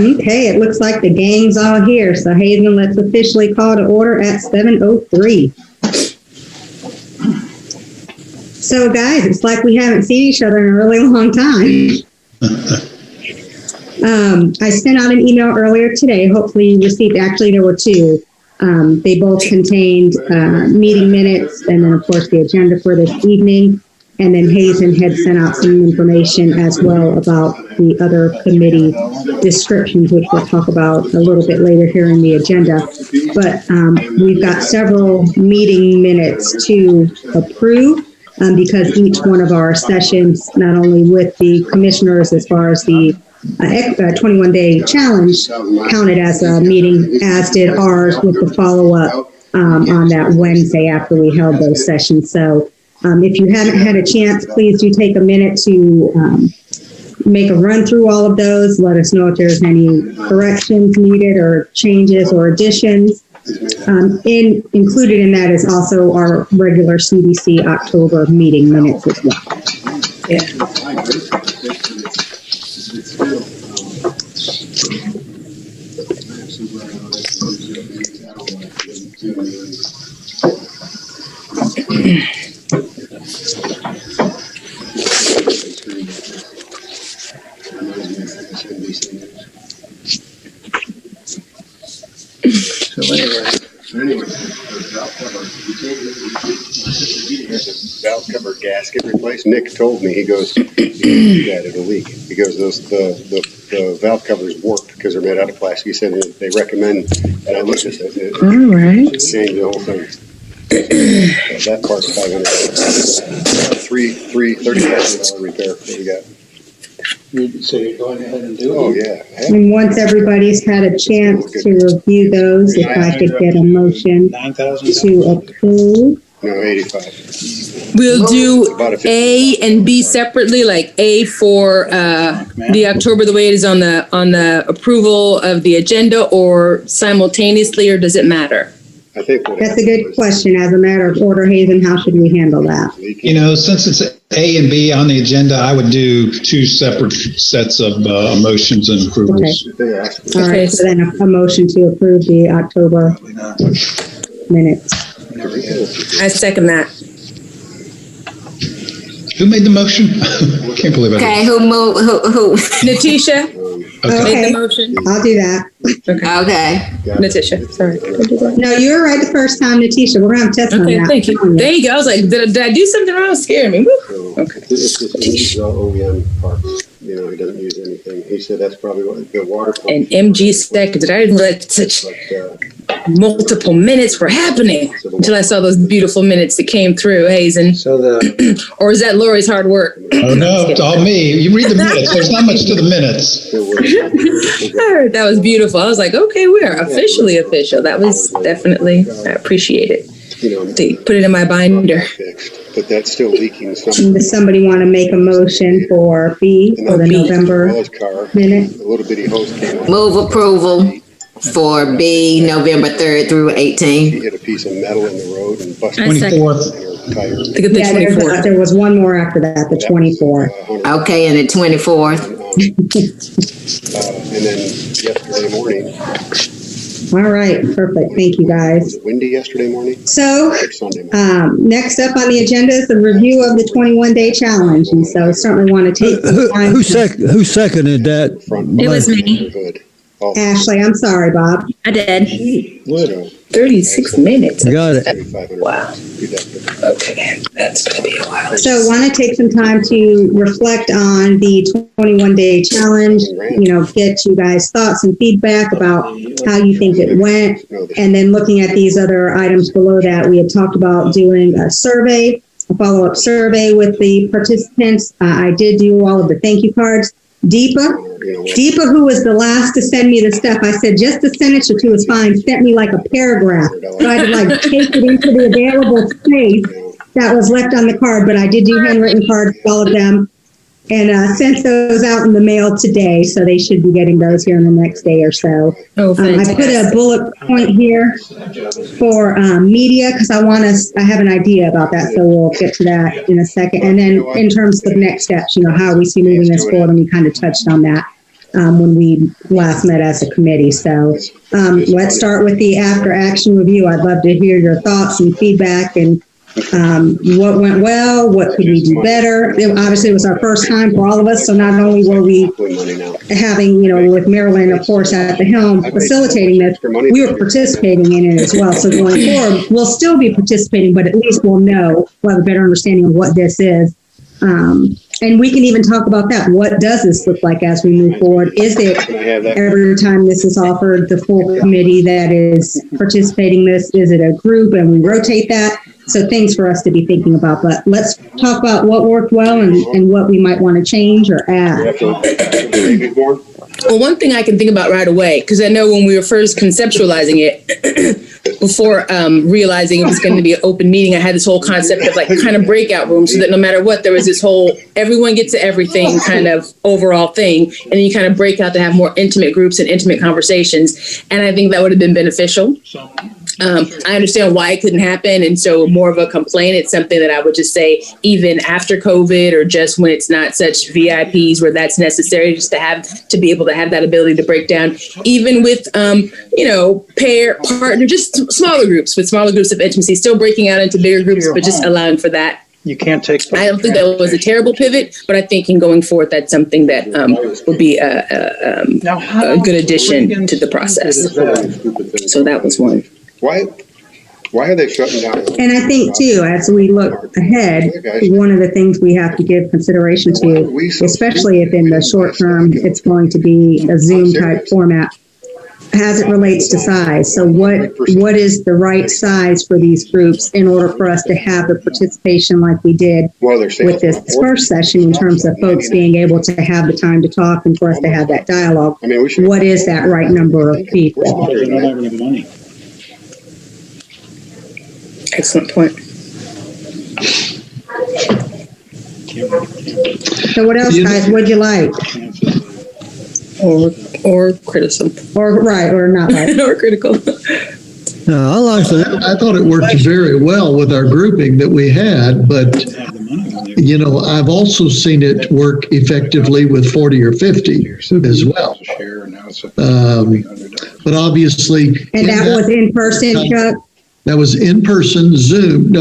Okay, it looks like the gang's all here. So Hazen, let's officially call to order at 7:03. So guys, it's like we haven't seen each other in a really long time. I sent out an email earlier today. Hopefully you received, actually there were two. They both contained meeting minutes and then of course the agenda for this evening. And then Hazen had sent out some information as well about the other committee descriptions, which we'll talk about a little bit later here in the agenda. But we've got several meeting minutes to approve because each one of our sessions, not only with the commissioners as far as the 21-day challenge counted as a meeting, as did ours with the follow-up on that Wednesday after we held those sessions. So if you haven't had a chance, please do take a minute to make a run through all of those. Let us know if there's any corrections needed or changes or additions. Included in that is also our regular CDC October meeting minutes as well. Yeah. Valve cover gasket replaced. Nick told me, he goes, you do that, it'll leak. He goes, the valve covers warped because they're made out of plastic. He said they recommend, and I looked at it. All right. Change the whole thing. That part's $500. Three $30,000 repair that we got. So you're going ahead and do it? Oh, yeah. And once everybody's had a chance to review those, if I could get a motion to approve. No, 85. We'll do A and B separately, like A for the October, the way it is on the approval of the agenda, or simultaneously, or does it matter? I think That's a good question. As a matter of order, Hazen, how should we handle that? You know, since it's A and B on the agenda, I would do two separate sets of motions and approvals. Okay. All right, so then a motion to approve the October minutes. I second that. Who made the motion? Can't believe it. Okay, who moved? Who? Natisha made the motion. I'll do that. Okay. Natisha, sorry. No, you were right the first time, Natisha. We're going to have tests on Okay, that. thank you. There you go. I was like, did I do something wrong? Scared me. Woo. Okay. It's just these OEM parts. You know, he doesn't use anything. He said that's probably what the water pump. And MG seconds. I didn't let such multiple minutes were happening until I saw those beautiful minutes that came through, Hazen. So or is that Lori's hard work? oh no, it's all me. You read the minutes. There's not much to the minutes. I heard that was beautiful. I was like, okay, we are officially official. That was definitely, I appreciate it. They put it in my binder. But that's still leaking. Does somebody want to make a motion for B for the November minute? A little bitty hose came off. Move approval for B, November 3rd through 18th. He hit a piece of metal in the road and busted 24th. tire. Yeah, there was one more after that, the 24th. Okay, and the 24th. And then yesterday morning. All right, perfect. Thank you, guys. Was it windy yesterday morning? So, Sunday morning? next up on the agenda is the review of the 21-day challenge. And so certainly want to take some time. Who seconded that? It was me. Good. Ashley, I'm sorry, Bob. I did. Good. 36 minutes. Got it. Wow. Okay, that's going to be a while. So want to take some time to reflect on the 21-day challenge, you know, get you guys thoughts and feedback about how you think it went. And then looking at these other items below that, we had talked about doing a survey, a follow-up survey with the participants. I did do all of the thank you cards. Deepa, who was the last to send me the stuff, I said just a sentence or two is fine, sent me like a paragraph. So I had to like take it into the available space that was left on the card, but I did do handwritten cards for all of them and sent those out in the mail today. So they should be getting those here in the next day or so. I put a bullet point here for media because I have an idea about that. So we'll get to that in a second. And then in terms of next steps, you know, how we see moving this forward, and we kind of touched on that. when we last met as a committee. So let's start with the after action review. I'd love to hear your thoughts and feedback and what went well, what could we do better. Obviously, it was our first time for all of us, so not only were we having, with Marilyn, of course, at the helm facilitating this, we were participating in it as well. So going forward, we'll still be participating, but at least we'll have a better understanding of what this is. And we can even talk about that. What does this look like as we move forward? Is it every time this is offered, the full committee that is participating in this? Is it a group and we rotate that? So things for us to be thinking about. But let's talk about what worked well and what we might want to change or add. Well, one thing I can think about right away, because I know when we were first conceptualizing it, before realizing it was going to be an open meeting, I had this whole concept of kind of breakout rooms, so that no matter what, there was this whole everyone gets to everything kind of overall thing. And then you kind of break out to have more intimate groups and intimate conversations. And I think that would have been beneficial. I understand why it couldn't happen. And so more of a complaint, it's something that I would just say, even after COVID or just when it's not such VIPs where that's necessary, just to be able to have that ability to break down, even with, partner, just smaller groups with smaller groups of intimacy, still breaking out into bigger groups, but just allowing for that. You can't take. I don't think that was a terrible pivot, but I think in going forward, that's something that would be a good addition to the process. So that was one. Why are they shutting down? And I think, too, as we look ahead, one of the things we have to give consideration to, especially if in the short term it's going to be a Zoom-type format, as it relates to size. So what is the right size for these groups in order for us to have the participation like we did with this first session in terms of folks being able to have the time to talk and for us to have that dialogue? What is that right number of people? Excellent point. So what else, guys, would you like? Or criticism. Or not right. Or critical. No, I like that. I thought it worked very well with our grouping that we had, but I've also seen it work effectively with 40 or 50 as well. But obviously, and that was in person, Chuck? That was in person, Zoom,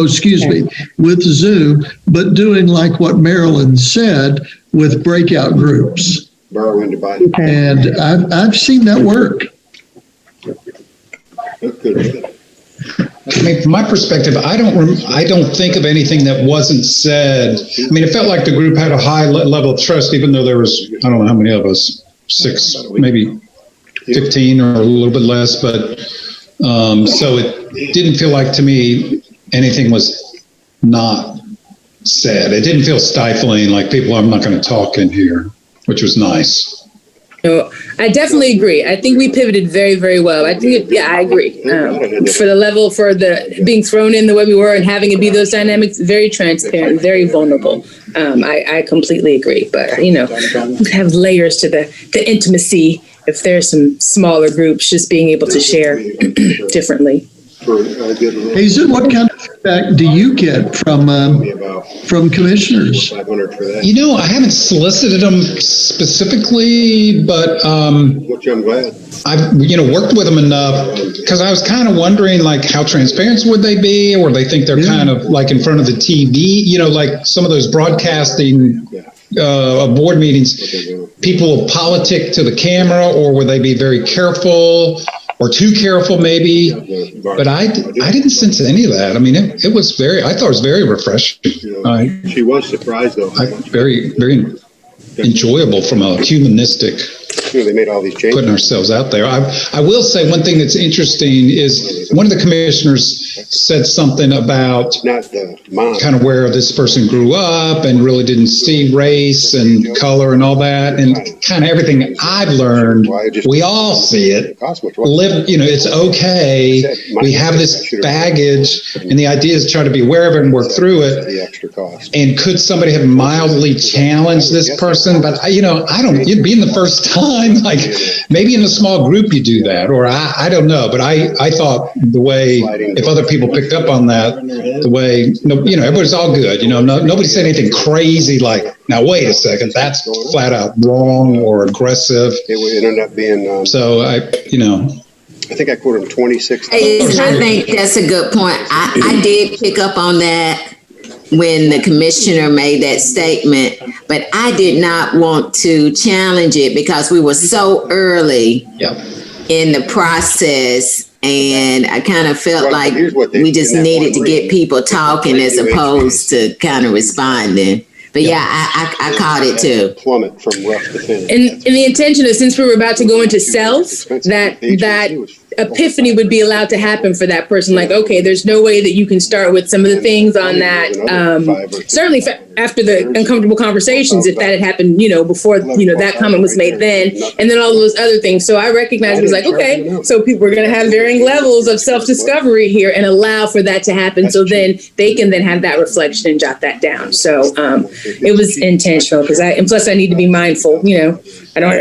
with Zoom, but doing like what Marilyn said with breakout groups. Okay. And I've seen that work. I mean, from my perspective, I don't think of anything that wasn't said. I mean, it felt like the group had a high level of trust, even though there was, I don't know how many of us, 6, maybe 15 or a little bit less, but so it didn't feel like to me anything was not said. It didn't feel stifling, like I'm not going to talk in here, which was nice. No, I definitely agree. I think we pivoted very, very well. I think, I agree. For the level, for the being thrown in the way we were and having it be those dynamics, very transparent, very vulnerable. I completely agree. But, have layers to the intimacy. If there's some smaller groups, just being able to share differently. Hazen, what kind of feedback do you get from commissioners? I haven't solicited them specifically, but I've worked with them enough because I was kind of wondering how transparent would they be, or they think they're kind of like in front of the TV, like some of those broadcasting board meetings, people will politic to the camera, or would they be very careful? Or too careful, maybe, but I didn't sense any of that. I mean, I thought it was very refreshing. She was surprised, though. Very, very enjoyable from a humanistic. They made all these changes. Putting ourselves out there. I will say one thing that's interesting is one of the commissioners said something about kind of where this person grew up and really didn't see race and color and all that, and kind of everything I've learned. We all see it. It's okay. We have this baggage, and the idea is to try to be aware of it and work through it. And could somebody have mildly challenged this person? But I don't. It'd be the first time. time? Like maybe in a small group you do that, or I don't know. But I thought the way, if other people picked up on that, the way, everybody's all good. Nobody said anything crazy like, now wait a second, that's flat out wrong or aggressive. It ended up being, So I think I quoted him 26. I think that's a good point. I did pick up on that when the commissioner made that statement, but I did not want to challenge it because we were so early in the process, and I kind of felt like we just needed to get people talking as opposed to kind of responding. But I caught it too. Plummet from rough to thin. And the intention is, since we were about to go into self, that epiphany would be allowed to happen for that person. Like, okay, there's no way that you can start with some of the things on that. Certainly after the uncomfortable conversations, if that had happened, before, that comment was made then, and then all those other things. So I recognized it was like, okay, so people are going to have varying levels of self-discovery here and allow for that to happen. So then they can then have that reflection and jot that down. So it was intentional and plus I need to be mindful, I don't,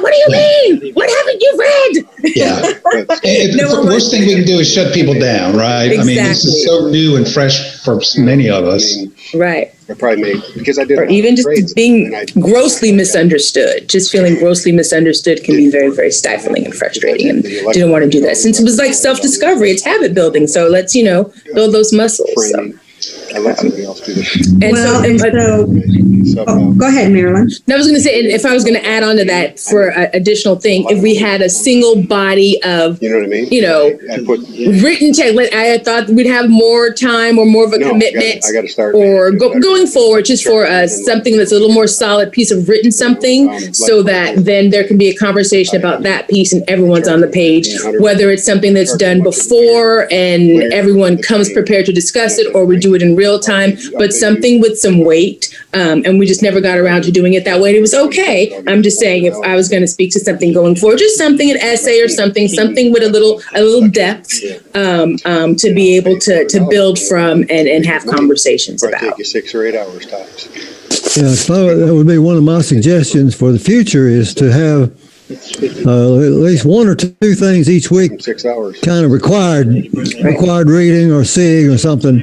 what do you mean? What haven't you read? Yeah. The worst thing we can do is shut people down, right? Exactly. I mean, this is so new and fresh for many of us. Right. I probably made, because I did. Or even just being grossly misunderstood. Just feeling grossly misunderstood can be very, very stifling and frustrating. And didn't want to do that. Since it was like self-discovery, it's habit building. So let's, build those muscles. So. I let somebody else do this. Go ahead, Marilyn. I was going to say, and if I was going to add on to that for an additional thing, if we had a single body of, You know what I mean? I put, written text, I thought we'd have more time or more of a commitment, I gotta start. or going forward, just for something that's a little more solid piece of written something, so that then there can be a conversation about that piece and everyone's on the page, whether it's something that's done before and everyone comes prepared to discuss it, or we do it in real time, but something with some weight. And we just never got around to doing it that way. And it was okay. I'm just saying, if I was going to speak to something going forward, just something, an essay or something with a little depth, to be able to build from and have conversations Probably about. take you 6 or 8 hours tops. Yeah, that would be one of my suggestions for the future, is to have at least one or two things each week 6 hours. kind of required reading or seeing or something,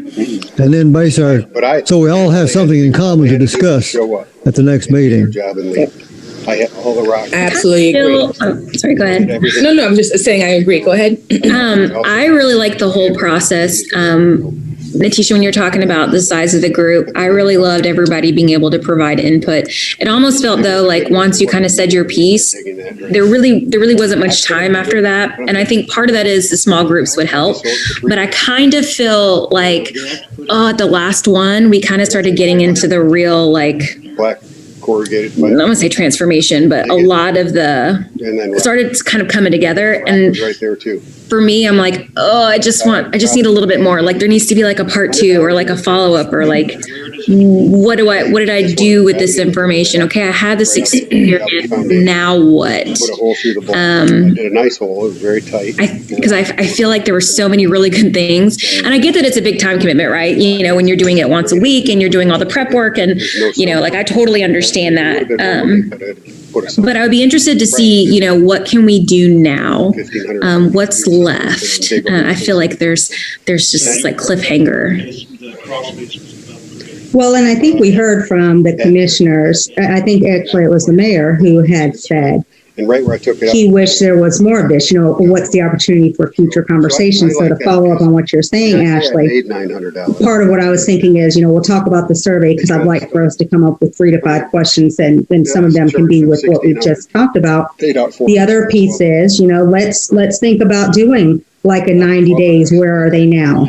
and then base so we all have something in common to discuss Show up. at the next Your meeting. job and leave. I hit all the rocks. I absolutely agree. Sorry, go ahead. No, I'm just saying I agree. Go ahead. I really like the whole process. Natisha, when you're talking about the size of the group, I really loved everybody being able to provide input. It almost felt though like once you kind of said your piece, there really wasn't much time after that. And I think part of that is the small groups would help. But I kind of feel like, at the last one, we kind of started getting into the real, like, Black corrugated. I'm not gonna say transformation, but a lot of the And then started kind of coming together. And right there too. for me, I'm like, I just need a little bit more. Like there needs to be like a part 2 or like a follow-up, or like, what did I do with this information? Okay, I had this experience. Now what? Put a hole through the ball. I did a nice hole. It was very tight. Because I feel like there were so many really good things. And I get that it's a big time commitment, right? When you're doing it once a week and you're doing all the prep work and, like I totally understand that. But I would be interested to see, what can we do now? What's left? I feel like there's just like cliffhanger. Well, and I think we heard from the commissioners, I think actually it was the mayor who had said, And right where I took it up. he wished there was more of this, what's the opportunity for future conversations? So to follow up on what you're saying, Ashley, $800-900. part of what I was thinking is, we'll talk about the survey because I'd like for us to come up with 3 to 5 questions, and then some of them can be with what we just talked about. The other piece is, let's think about doing like a 90 days, where are they now?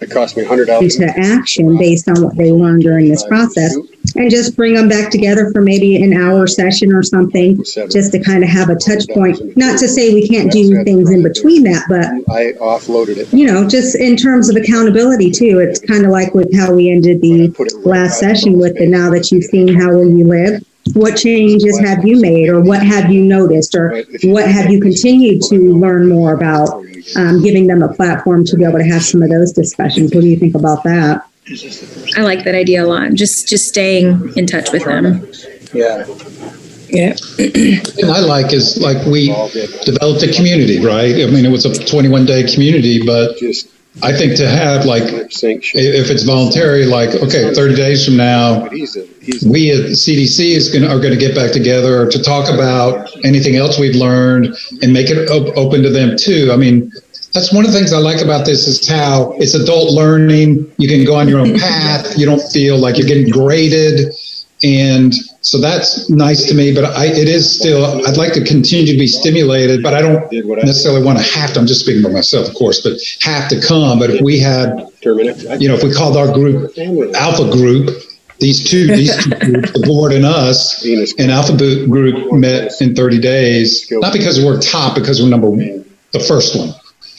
It cost me $100. Into action based on what they learned during this process, and just bring them back together for maybe an hour session or something, just to kind of have a touch point. Not to say we can't do things in between that, but I offloaded it. just in terms of accountability too. It's kind of like with how we ended the last session with the now that you've seen How Will You Live? What changes have you made, or what have you noticed, or what have you continued to learn more about? Giving them a platform to be able to have some of those discussions. What do you think about that? I like that idea a lot. Just staying in touch with them. Yeah. Yeah. thing I like is like we developed a community, right? I mean, it was a 21-day community, but Just I think to have like, sync. if it's voluntary, like, okay, 30 days from now, But he's we at CDC are going to get back together to talk about anything else we've learned and make it open to them too. I mean, that's one of the things I like about this is how it's adult learning. You can go on your own path. You don't feel like you're getting graded. And so that's nice to me, but it is still, I'd like to continue to be stimulated, but I don't necessarily want to have to, I'm just speaking for myself, of course, but have to come. But if we had, if we called our group Alpha Group, these two groups, the board and us, and Alpha Group met in 30 days, not because we're top, because we're the first one.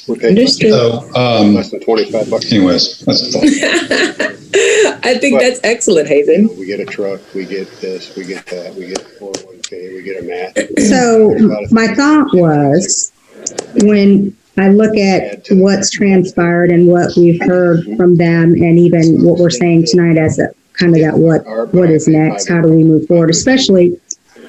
Understood. So, less than $25. anyways, that's a thought. I think that's excellent, Hazen. We get a truck, we get this, we get that, we get a 401k, we get a mat. So my thought was, when I look at what's transpired and what we've heard from them, and even what we're saying tonight as a kind of that what is next, how do we move forward, especially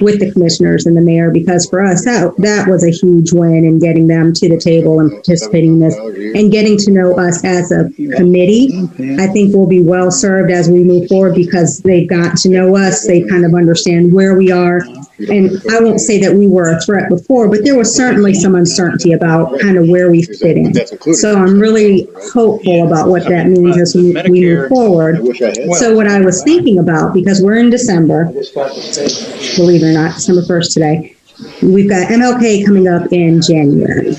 with the commissioners and the mayor, because for us, that was a huge win in getting them to the table and participating in this and getting to know us as a committee. I think we'll be well served as we move forward because they've got to know us. They kind of understand where we are. And I won't say that we were a threat before, but there was certainly some uncertainty about kind of where we fit in. So I'm really hopeful about what that means as we move forward. So what I was thinking about, because we're in December, believe it or not, December 1st today, we've got MLK coming up in January.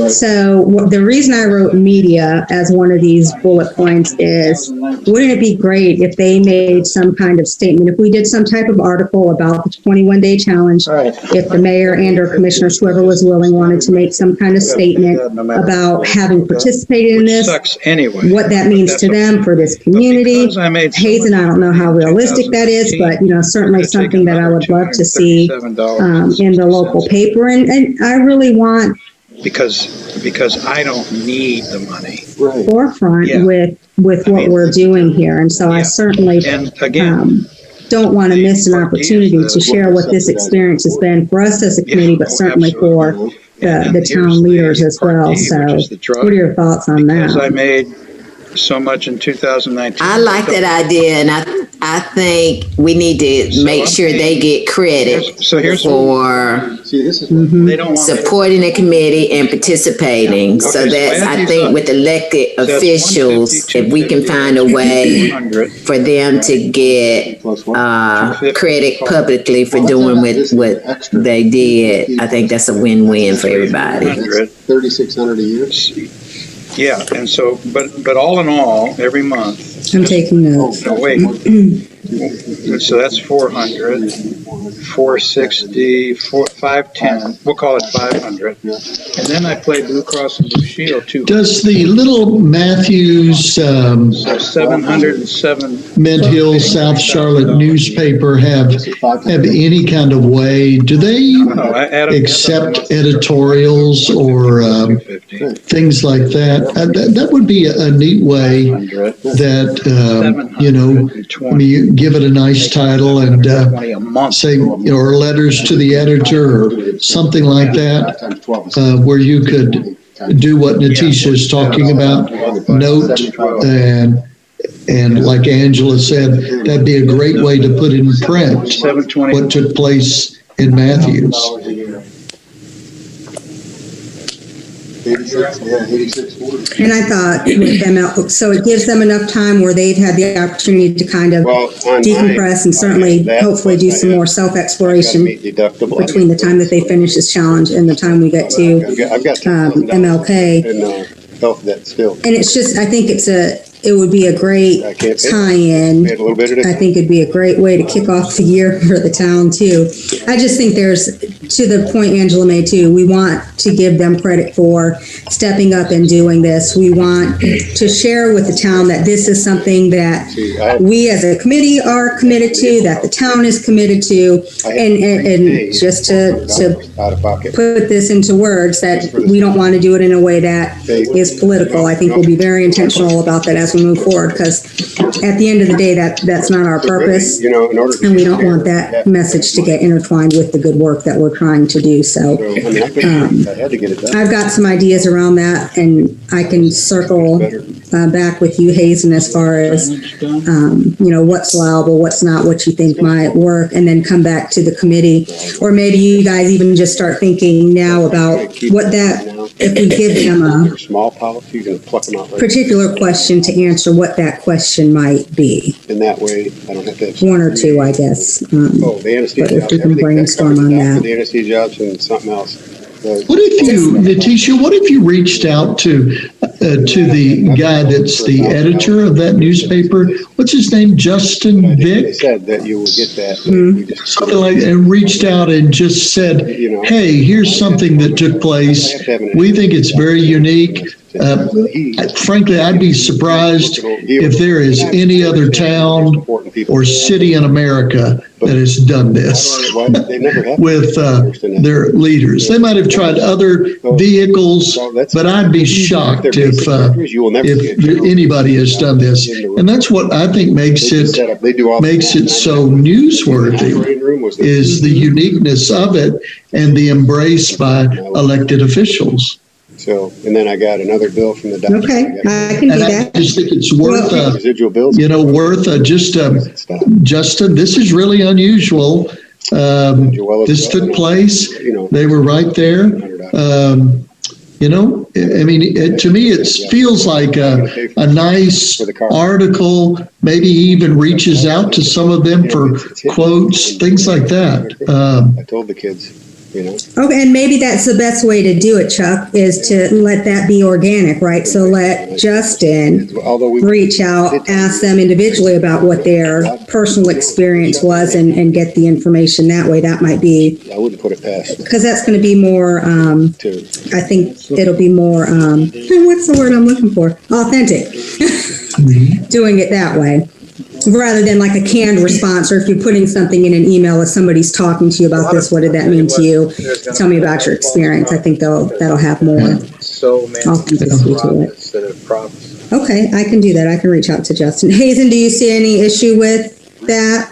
So the reason I wrote media as one of these bullet points is, wouldn't it be great if they made some kind of statement, if we did some type of article about the 21-day challenge, if the mayor and or commissioners, whoever was willing, wanted to make some kind of statement about having participated in this, what that means to them for this community. Hazen, I don't know how realistic that is, but certainly something that I would love to see in the local paper. And I really want because I don't need the money. Forefront with what we're doing here. And so I certainly don't want to miss an opportunity to share what this experience has been for us as a committee, but certainly for the town leaders as well. So what are your thoughts on that? Because I made so much in 2019. I like that idea, and I think we need to make sure they get credit for they don't want supporting the committee and participating. So that's, I think, with elected officials, if we can find a way for them to get credit publicly for doing what they did, I think that's a win-win for everybody. $3,600 a year. Yeah, and so, but all in all, every month. I'm taking notes. No, wait. So that's 400, 460, 510. We'll call it 500. And then I play Blue Cross and Blue Shield too. Does the Little Matthews, So 707. Mint Hill, South Charlotte newspaper have any kind of way? Do they accept editorials or things like that? That would be a neat way that you give it a nice title and say, or letters to the editor or something like that, where you could do what Natisha is talking about, note and like Angela said, that'd be a great way to put in print what took place in Matthews. 86. And I thought with them, so it gives them enough time where they've had the opportunity to kind of decompress and certainly hopefully do some more self-exploration between the time that they finish this challenge and the time we get to MLK. And health debt still. And it's just, I think it would be a great tie-in. I think it'd be a great way to kick off the year for the town too. I just think there's, to the point Angela made too, we want to give them credit for stepping up and doing this. We want to share with the town that this is something that we as a committee are committed to, that the town is committed to, and just to put this into words, that we don't want to do it in a way that is political. I think we'll be very intentional about that as we move forward, because at the end of the day, that's not our purpose. You know, in order to. And we don't want that message to get intertwined with the good work that we're trying to do. So I had to get it done. I've got some ideas around that, and I can circle back with you, Hazen, as far as, what's allowable, what's not, what you think might work, and then come back to the committee. Or maybe you guys even just start thinking now about what that, if we give them a Small policies and pluck them out later. particular question to answer, what that question might be. And that way, I don't have to. have One or two, I guess. Oh, the anesthesia. But if we can everything that's brainstorm covered on now for that. The anesthesia jobs and something else. What if you, Natisha, what if you reached out to the guy that's the editor of that newspaper? What's his name? Justin They Vick? said that you will get that. Mm-hmm. We just- Something like, and reached out and just said, hey, here's something that took place. We think it's very unique. Frankly, I'd be surprised if there is any other town or city in America that has done this They never have. with their leaders. They might have tried other vehicles, but I'd be shocked if anybody has done this. And that's what I think makes it so newsworthy, is the uniqueness of it and the embrace by elected officials. So, and then I got another bill from the doctor. Okay, I can do And I that. just think it's worth Residual bills. Justin, this is really unusual. This took place. They were right there. To me, it feels like a nice article, maybe even reaches out to some of them for quotes, things like that. I told the kids, Okay, and maybe that's the best way to do it, Chuck, is to let that be organic, right? So let Justin reach out, ask them individually about what their personal experience was and get the information that way. That might be, I wouldn't put it past. because that's going to be more, I think it'll be more, what's the word I'm looking for? Authentic. Doing it that way. Rather than like a canned response, or if you're putting something in an email, if somebody's talking to you about this, what did that mean to you? Tell me about your experience. I think that'll have more So many authenticity to it. instead of promises. Okay, I can do that. I can reach out to Justin. Hazen, do you see any issue with that?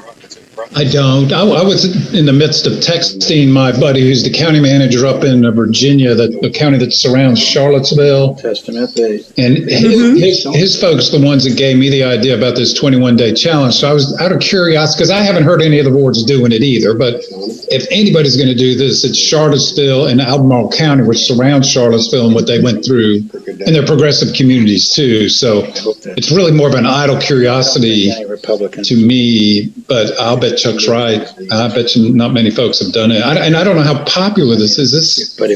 I don't. I was in the midst of texting my buddy who's the county manager up in Virginia, the county that surrounds Charlottesville. Testament day. And his folks, the ones that gave me the idea about this 21-day challenge. So I was out of curiosity, because I haven't heard any of the boards doing it either. But if anybody's going to do this, it's Charlottesville and Albemarle County, which surrounds Charlottesville and what they went through. And they're progressive communities too. So it's really more of an idle curiosity to me, but I'll bet Chuck's right. I bet you not many folks have done it. And I don't know how popular this is.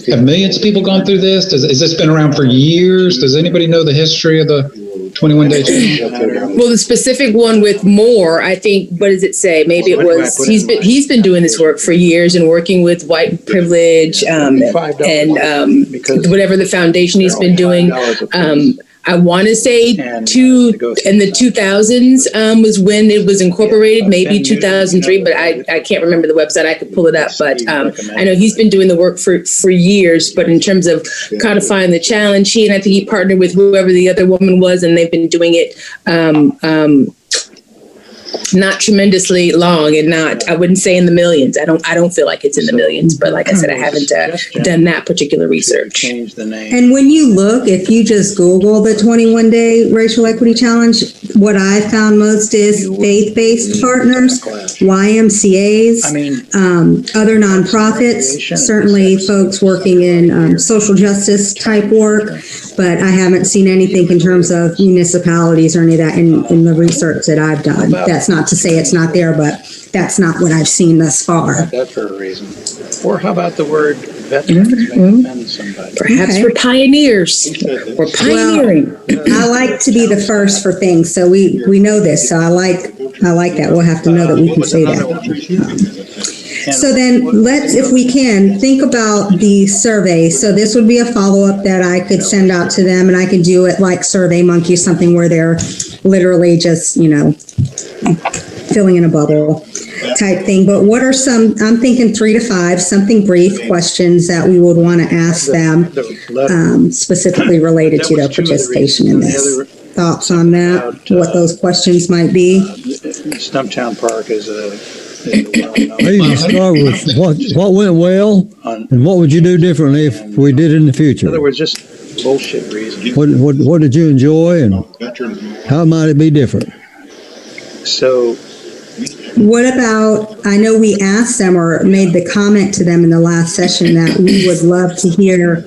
Have millions of people gone through this? Has this been around for years? Does anybody know the history of the 21-day challenge? Well, the specific one with Moore, I think, what does it say? Maybe it was, he's been doing this work for years and working with white privilege, and whatever the foundation he's been doing. I want to say in the 2000s was when it was incorporated, maybe 2003, but I can't remember the website. I could pull it up, but I know he's been doing the work for years. But in terms of codifying the challenge, and I think he partnered with whoever the other woman was, and they've been doing it not tremendously long, and I wouldn't say in the millions. I don't feel like it's in the millions, but like I said, I haven't done that particular research. Change the name. And when you look, if you just Google the 21-day racial equity challenge, what I found most is faith-based partners, YMCAs, other nonprofits, certainly folks working in social justice type work, but I haven't seen anything in terms of municipalities or any of that in the research that I've done. That's not to say it's not there, but that's not what I've seen thus far. That for a reason. Or how about the word veterans may offend somebody? Perhaps we're pioneers. We're pioneering. I like to be the first for things, so we know this. So I like that. We'll have to know that we can say that. So then let's, if we can, think about the survey. So this would be a follow-up that I could send out to them, and I could do it like SurveyMonkey, something where they're literally just, filling in a bubble type thing. But what are some, I'm thinking 3 to 5, something brief questions that we would want to ask them specifically related to their participation in this. thoughts on that, what those questions might be? Stumptown Park is a Maybe you start with what went well and what would you do differently if we did it in the in future? other words, just bullshit reasons. What did you enjoy and how might it be different? So, What about, I know we asked them or made the comment to them in the last session that we would love to hear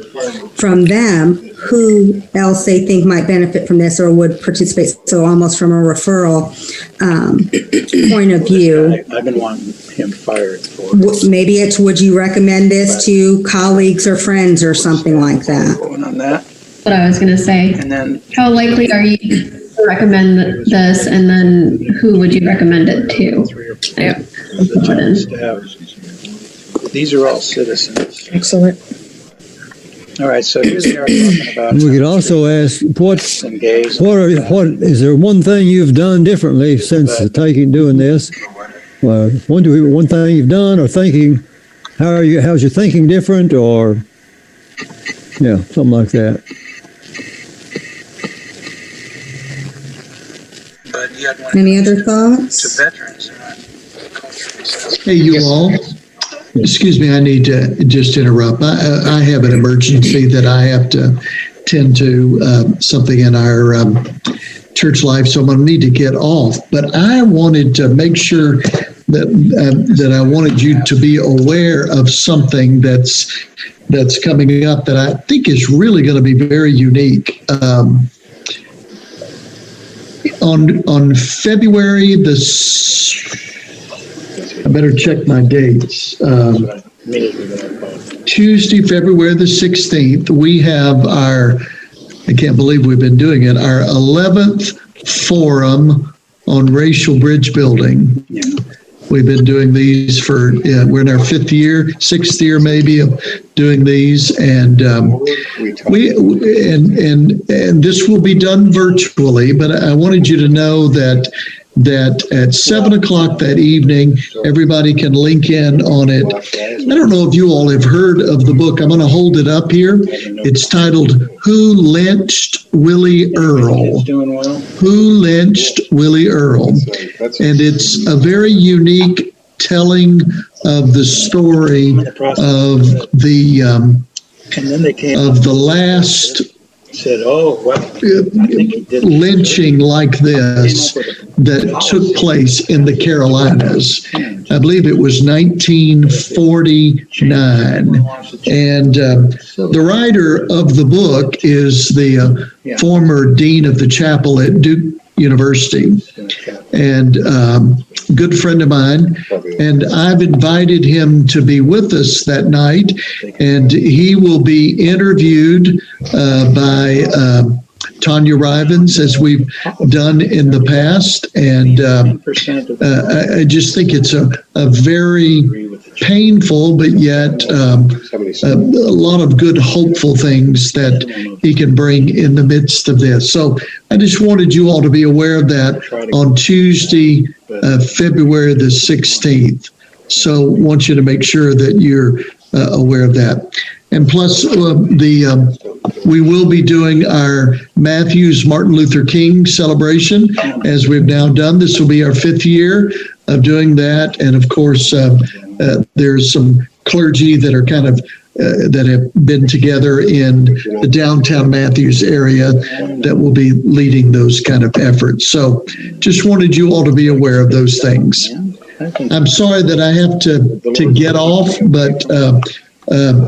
from them who else they think might benefit from this or would participate. So almost from a referral point of view. I've been wanting him fired for. Maybe it's, would you recommend this to colleagues or friends or something like that? Going on that, What I was going to say. and then How likely are you to recommend this, and then who would you recommend it to? Yeah. Put in. staff. These are all citizens. Excellent. All right, so here's what we're talking about. We could also ask what Engaged. is there one thing you've done differently since doing this? One thing you've done or thinking, how's your thinking different or something like that. But you had one Any other to thoughts? veterans. Hey, you all, excuse me, I need to just interrupt. I have an emergency that I have to tend to, something in our church life, so I'm going to need to get off. But I wanted to make sure that I wanted you to be aware of something that's coming up that I think is really going to be very unique. On February I better check my dates. Tuesday, February the 16th, we have I can't believe we've been doing it, our 11th forum on racial bridge building. Yeah. We've been doing these we're in our 6th year maybe of doing these, and this will be done virtually. But I wanted you to know that at 7:00 that evening, everybody can link in on it. I don't know if you all have heard of the book. I'm going to hold it up here. It's titled "Who Lynched Willie Earl?" Doing well. Who Lynched Willie Earl? And it's a very unique telling of the story of And then they came of the last said, "Oh, well, I think he did." lynching like this that took place in the Carolinas. I believe it was 1949. And the writer of the book is the former dean of the chapel at Duke University, and good friend of mine. And I've invited him to be with us that night, and he will be interviewed by Tanya Rivens, as we've done in the past. And I just think it's a very painful, but yet a lot of good, hopeful things that he can bring in the midst of this. So I just wanted you all to be aware of that on Tuesday, February the 16th. So want you to make sure that you're aware of that. And plus, we will be doing our Matthews Martin Luther King celebration, as we've now done. This will be our 5th year of doing that. And of course, there's some clergy that are kind of that have been together in the downtown Matthews area that will be leading those kind of efforts. So just wanted you all to be aware of those things. I'm sorry that I have to get off, but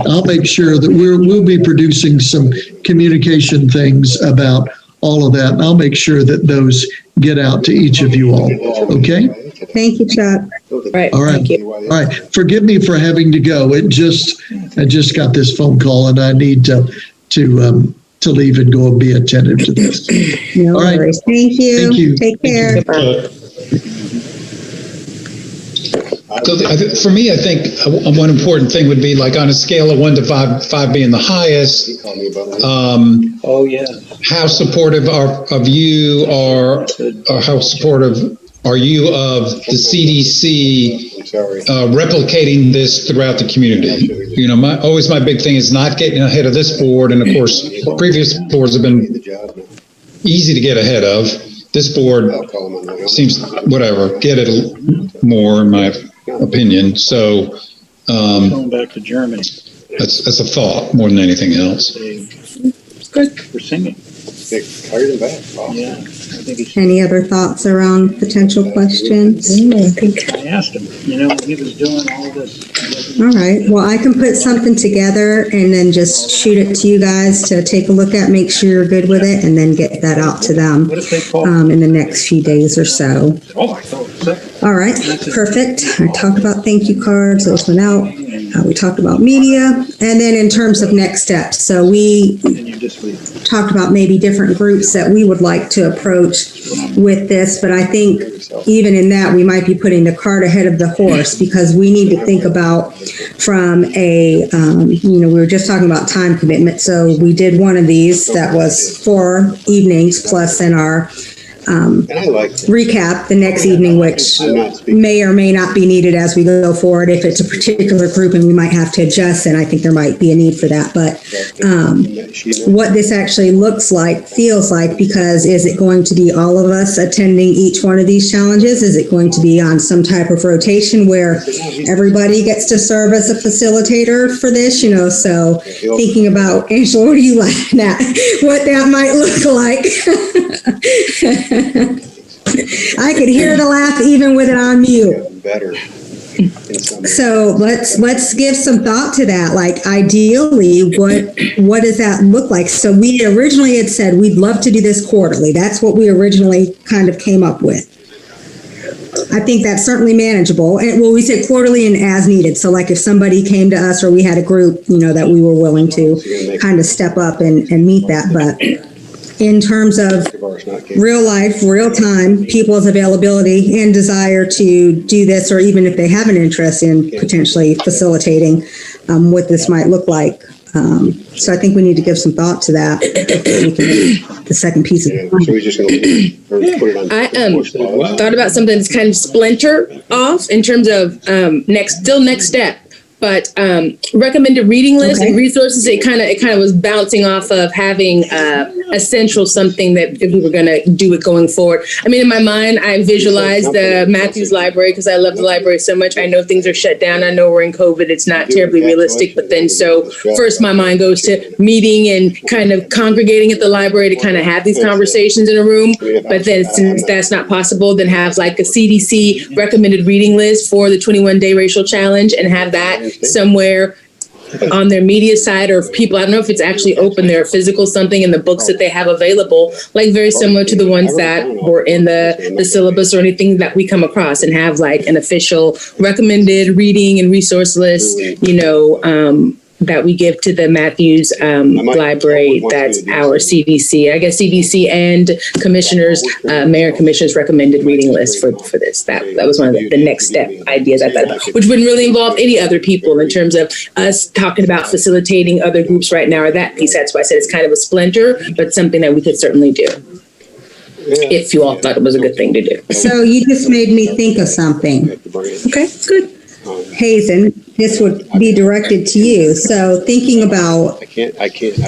I'll make sure that we'll be producing some communication things about all of that. And I'll make sure that those get out to each of you all. Okay? Thank you, Chuck. Right. All right. Thank you. All right. Forgive me for having to go. I just got this phone call and I need to leave and go and be attentive to this. No All right. worries. Thank you. Thank you. Take care. So for me, I think one important thing would be like on a scale of 1 to 5, 5 being the highest. Oh, yeah. How supportive of you or how supportive are you of the CDC replicating this throughout the community? You know, my big thing is not getting ahead of this board, and of course, previous boards have been easy to get ahead of. This board I'll call him on that. seems, whatever, get it more, in my opinion. So Going back to Germany, that's a thought more than anything else. for singing. They hired him back. Awesome. Yeah, I think he should. Any other thoughts around potential questions? I asked him, when he was doing all this. All right, well, I can put something together and then just shoot it to you guys to take a look at, make sure you're good with it, and then get that out to them What if they call? in the next few days or so. Oh, I thought it was second. All right, perfect. I talked about thank you cards, those went out. We talked about media, and then in terms of next steps, so we And you just leave. talked about maybe different groups that we would like to approach with this, but I think even in that, we might be putting the cart ahead of the horse, because we need to think about from a, we were just talking about time commitment, so we did one of these that was 4 evenings plus in our And I like that. recap the next evening, which may or may not be needed as we go forward. If it's a particular group and we might have to adjust, and I think there might be a need for that. But what this actually looks like, feels like, because is it going to be all of us attending each one of these challenges? Is it going to be on some type of rotation where everybody gets to serve as a facilitator for this? So thinking about, Angela, what are you laughing at? What that might look like. I could hear the laugh even with it on mute. Better. So let's give some thought to that. Like, ideally, what does that look like? So we originally had said we'd love to do this quarterly. That's what we originally kind of came up with. I think that's certainly manageable. And well, we said quarterly and as needed. So like if somebody came to us or we had a group, that we were willing to kind of step up and meet that. But in terms of real life, real time, people's availability and desire to do this, or even if they have an interest in potentially facilitating what this might look like. So I think we need to give some thought to that. We can make the second piece of So we're just gonna put it on. I thought about something that's kind of splinter off in terms of next step, but recommended reading list and resources. It kind of was bouncing off of having essential something that if we were going to do it going forward. I mean, in my mind, I visualized the Matthews Library because I love the library so much. I know things are shut down. I know we're in COVID. It's not terribly realistic. But then so first my mind goes to meeting and kind of congregating at the library to kind of have these conversations in a room. But then since that's not possible, then have like a CDC recommended reading list for the 21-day racial challenge and have that somewhere on their media side, or if people, I don't know if it's actually open, their physical something in the books that they have available, like very similar to the ones that were in the syllabus or anything that we come across, and have like an official recommended reading and resource list, that we give to the Matthews Library. That's our CDC. I guess CDC and commissioners, mayor commissioners recommended reading list for this. That was one of the next step ideas I thought about, which wouldn't really involve any other people in terms of us talking about facilitating other groups right now, or that piece. That's why I said it's kind of a splinter, but something that we could certainly do if you all thought it was a good thing to do. So you just made me think of something. Okay, good. Hazen, this would be directed to you. So thinking about, I can't.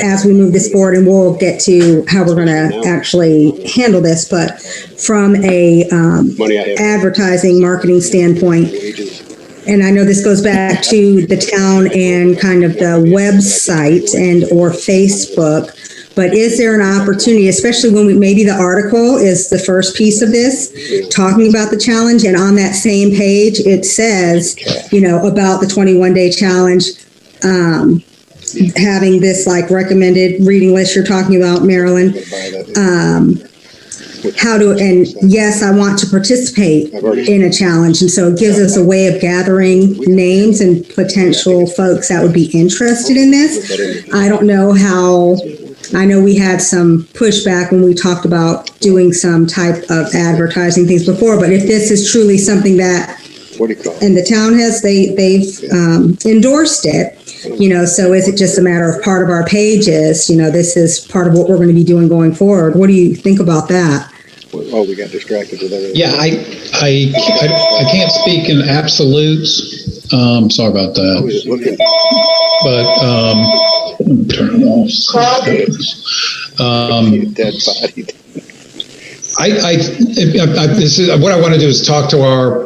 as we move this forward, and we'll get to how we're going to actually handle this, but from a advertising marketing standpoint, and I know this goes back to the town and kind of the website and or Facebook, but is there an opportunity, especially when maybe the article is the first piece of this, talking about the challenge, and on that same page, it says, about the 21-day challenge, having this like recommended reading list you're talking about, Marilyn, and yes, I want to participate in a challenge. And so it gives us a way of gathering names and potential folks that would be interested in this. I don't know how. I know we had some pushback when we talked about doing some type of advertising things before, but if this is truly something that, and the town has, they've endorsed it, so is it just a matter of part of our pages, this is part of what we're going to be doing going forward. What do you think about that? Oh, we got distracted with everything. Yeah, I can't speak in absolutes. Sorry about that. I was just looking. But turn it off. Dead body. This is what I want to do is talk to our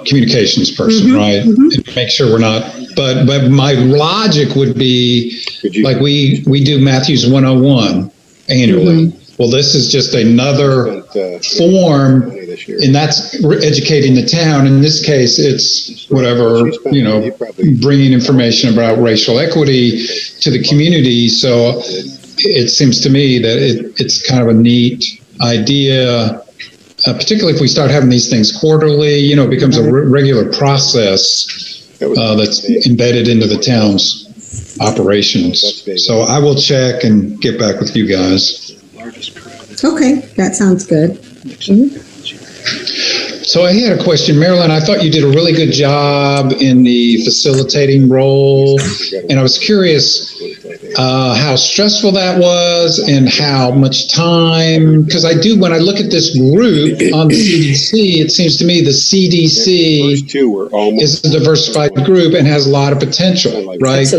communications person, right? And make sure we're not. But my logic would be like we do Matthews 101 annually. Well, this is just another form, and that's educating the town. In this case, it's whatever, bringing information about racial equity to the community. So it seems to me that it's kind of a neat idea, particularly if we start having these things quarterly, it becomes a regular process that's embedded into the town's operations. So I will check and get back with you guys. Okay, that sounds good. So I had a question, Marilyn. I thought you did a really good job in the facilitating role, and I was curious how stressful that was and how much time, because when I look at this group on the CDC, it seems to me the CDC is a diversified group and has a lot of potential, right?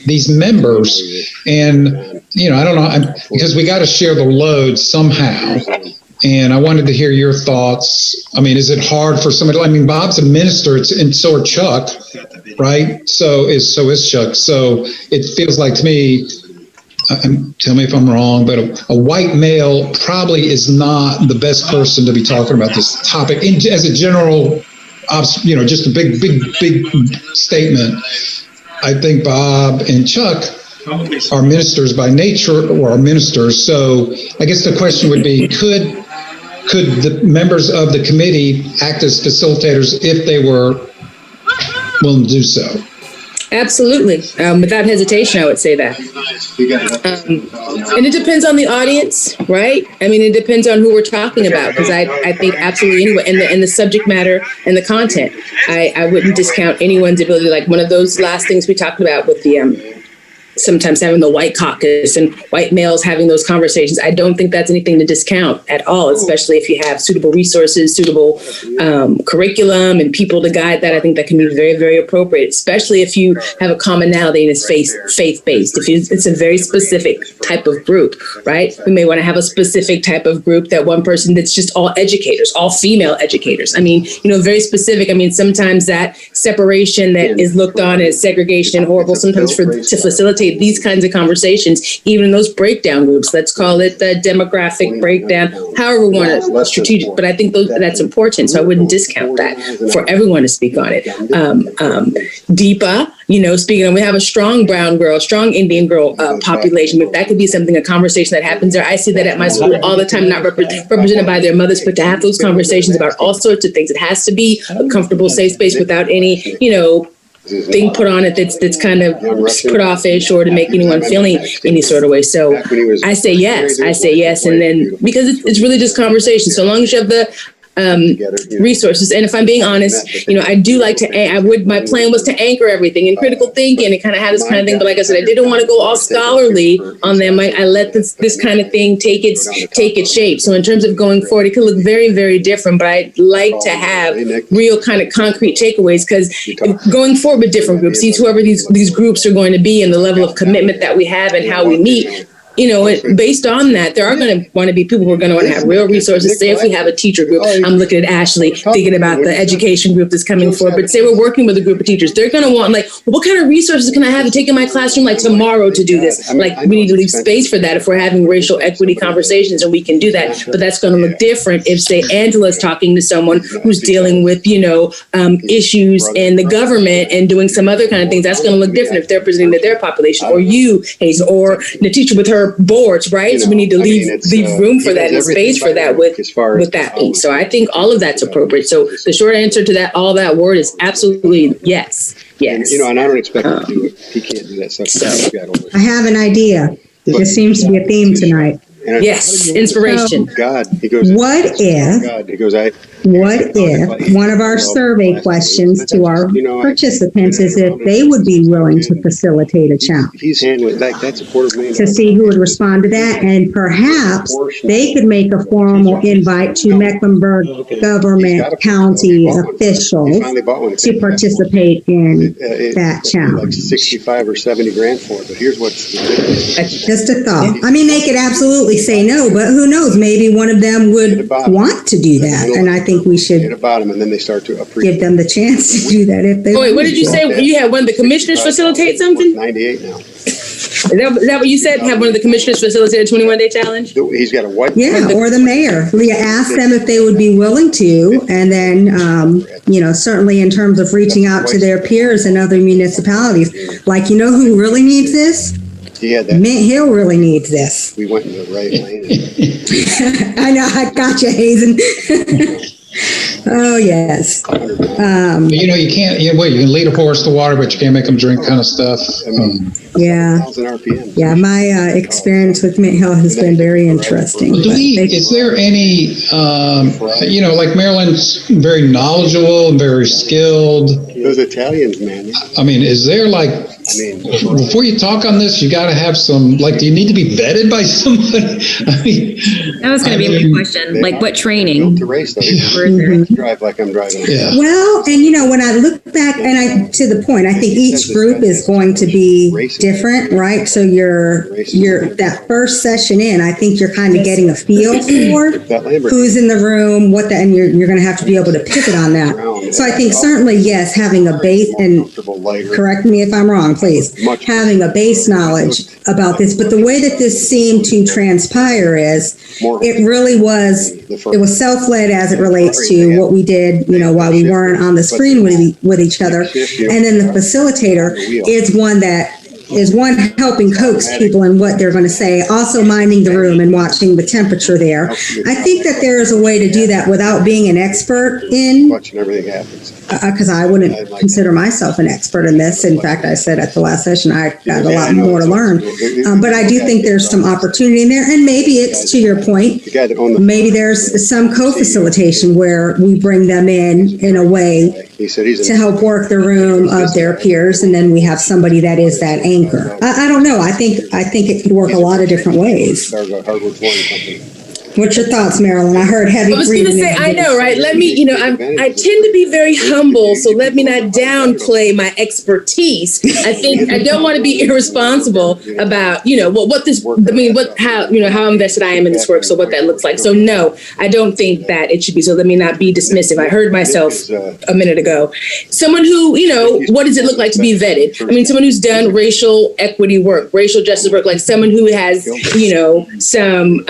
These members, and I don't know, because we got to share the load somehow. And I wanted to hear your thoughts. I mean, is it hard for somebody? I mean, Bob's a minister, and so are Chuck, right? So is Chuck. So it feels like to me, tell me if I'm wrong, but a white male probably is not the best person to be talking about this topic. As a general, just a big statement. I think Bob and Chuck are ministers by nature, or are ministers. So I guess the question would be, could the members of the committee act as facilitators if they were willing to do so? Absolutely. Without hesitation, I would say that. And it depends on the audience, right? I mean, it depends on who we're talking about, because I think absolutely anyway, and the subject matter and the content, I wouldn't discount anyone's ability. Like one of those last things we talked about with the sometimes having the white caucus and white males having those conversations. I don't think that's anything to discount at all, especially if you have suitable resources, suitable curriculum and people to guide that. I think that can be very, very appropriate, especially if you have a commonality and it's faith-based. If it's a very specific type of group, right? We may want to have a specific type of group, that one person that's just all educators, all female educators. I mean, very specific. I mean, sometimes that separation that is looked on as segregation and horrible, sometimes to facilitate these kinds of conversations, even in those breakdown groups, let's call it the demographic breakdown, however we want to strategic, but I think that's important. So I wouldn't discount that for everyone to speak on it. Deepa, speaking of, we have a strong brown girl, strong Indian girl population, but that could be something, a conversation that happens there. I see that at my school all the time, not represented by their mothers, but to have those conversations about all sorts of things. It has to be a comfortable, safe space without any, thing put on it that's kind of put offish or to make anyone feeling any sort of way. So I say yes, and then because it's really just conversation. So long as you have the resources, and if I'm being honest, I do like to. My plan was to anchor everything in critical thinking and kind of have this kind of thing. But like I said, I didn't want to go all scholarly on them. I let this kind of thing take its shape. So in terms of going forward, it could look very, very different. But I like to have real kind of concrete takeaways, because going forward with different groups, whoever these groups are going to be, and the level of commitment that we have and how we meet. Based on that, there are going to want to be people who are going to want to have real resources. Say if we have a teacher group, I'm looking at Ashley, thinking about the education group that's coming forward, but say we're working with a group of teachers, they're going to want what kind of resources can I have to take in my classroom tomorrow to do this? We need to leave space for that if we're having racial equity conversations, and we can do that. But that's going to look different if, say, Angela's talking to someone who's dealing with, issues in the government and doing some other kind of things. That's going to look different if they're presenting to their population, or you, Hazel, or the teacher with her boards, right? So we need to leave room for that and space for that with that piece. So I think all of that's appropriate. So the short answer to all that word is absolutely yes. Yes. And I don't expect him to do it. He can't do that stuff. I have an idea. There seems to be a theme tonight. Yes, inspiration. God, he goes. What if one of our survey questions to our participants is if they would be willing to facilitate a challenge? He's handling that's $250,000 to see who would respond to that, and perhaps they could make a formal invite to Mecklenburg government county officials to participate in that challenge. $65 or $70 grand for it. But here's what's just a thought. I mean, they could absolutely absolutely say no, but who knows? Maybe one of them would want to do that. And I think we Get should about them, and then they start to appreciate. give them the chance to do that if they Oh, wait, what want did you to. say? You had one of the commissioners facilitate something? 98 now. Is that what you said? Have one of the commissioners facilitate a 21-day challenge? He's got a white. Yeah, or the mayor. Leah asked them if they would be willing to, and then, certainly in terms of reaching out to their peers in other municipalities. Like, you know who really needs this? He had that. Mint Hill really needs this. We went in the right lane. I know, I got you, Hazen. Oh, yes. You can't, you can lead a horse to water, but you can't make them drink kind of stuff. Yeah. 1,000 RPM. Yeah, my experience with Mint Hill has been very interesting. Is there any, like Marilyn's very knowledgeable and very skilled. Those Italians, man. I mean, is there before you talk on this, you got to have some, do you need to be vetted by somebody? I mean, That was going to be my question. Like, what training? To race, though. Mhm. Drive like I'm driving. Yeah. Well, and when I look back, and to the point, I think each group is going to be different, right? So you're that first session in, I think you're kind of getting a feel for who's in the room, and you're going to have to be able to pivot on that. So I think certainly, yes, having a base, and correct me if I'm wrong, please, having a base knowledge about this. But the way that this seemed to transpire is it really was self-led as it relates to what we did, while we weren't on the screen with each other. And then the facilitator is one helping coax people in what they're going to say, also minding the room and watching the temperature there. I think that there is a way to do that without being an expert in, Watching everything happens. because I wouldn't consider myself an expert in this. In fact, I said at the last session, I got a lot more to learn. But I do think there's some opportunity in there. And maybe it's, to your point, maybe there's some co-facilitation where we bring them in a way to help work the room of their peers. And then we have somebody that is that anchor. I don't know. I think it could work a lot of different ways. What's your thoughts, Marilyn? I heard heavy breathing. I was going to say, I know, right? Let me, I tend to be very humble, so let me not downplay my expertise. I think I don't want to be irresponsible about, how invested I am in this work, so what that looks like. So no, I don't think that it should be. So let me not be dismissive. I heard myself a minute ago. Someone who, what does it look like to be vetted? I mean, someone who's done racial equity work, racial justice work, like someone who has, some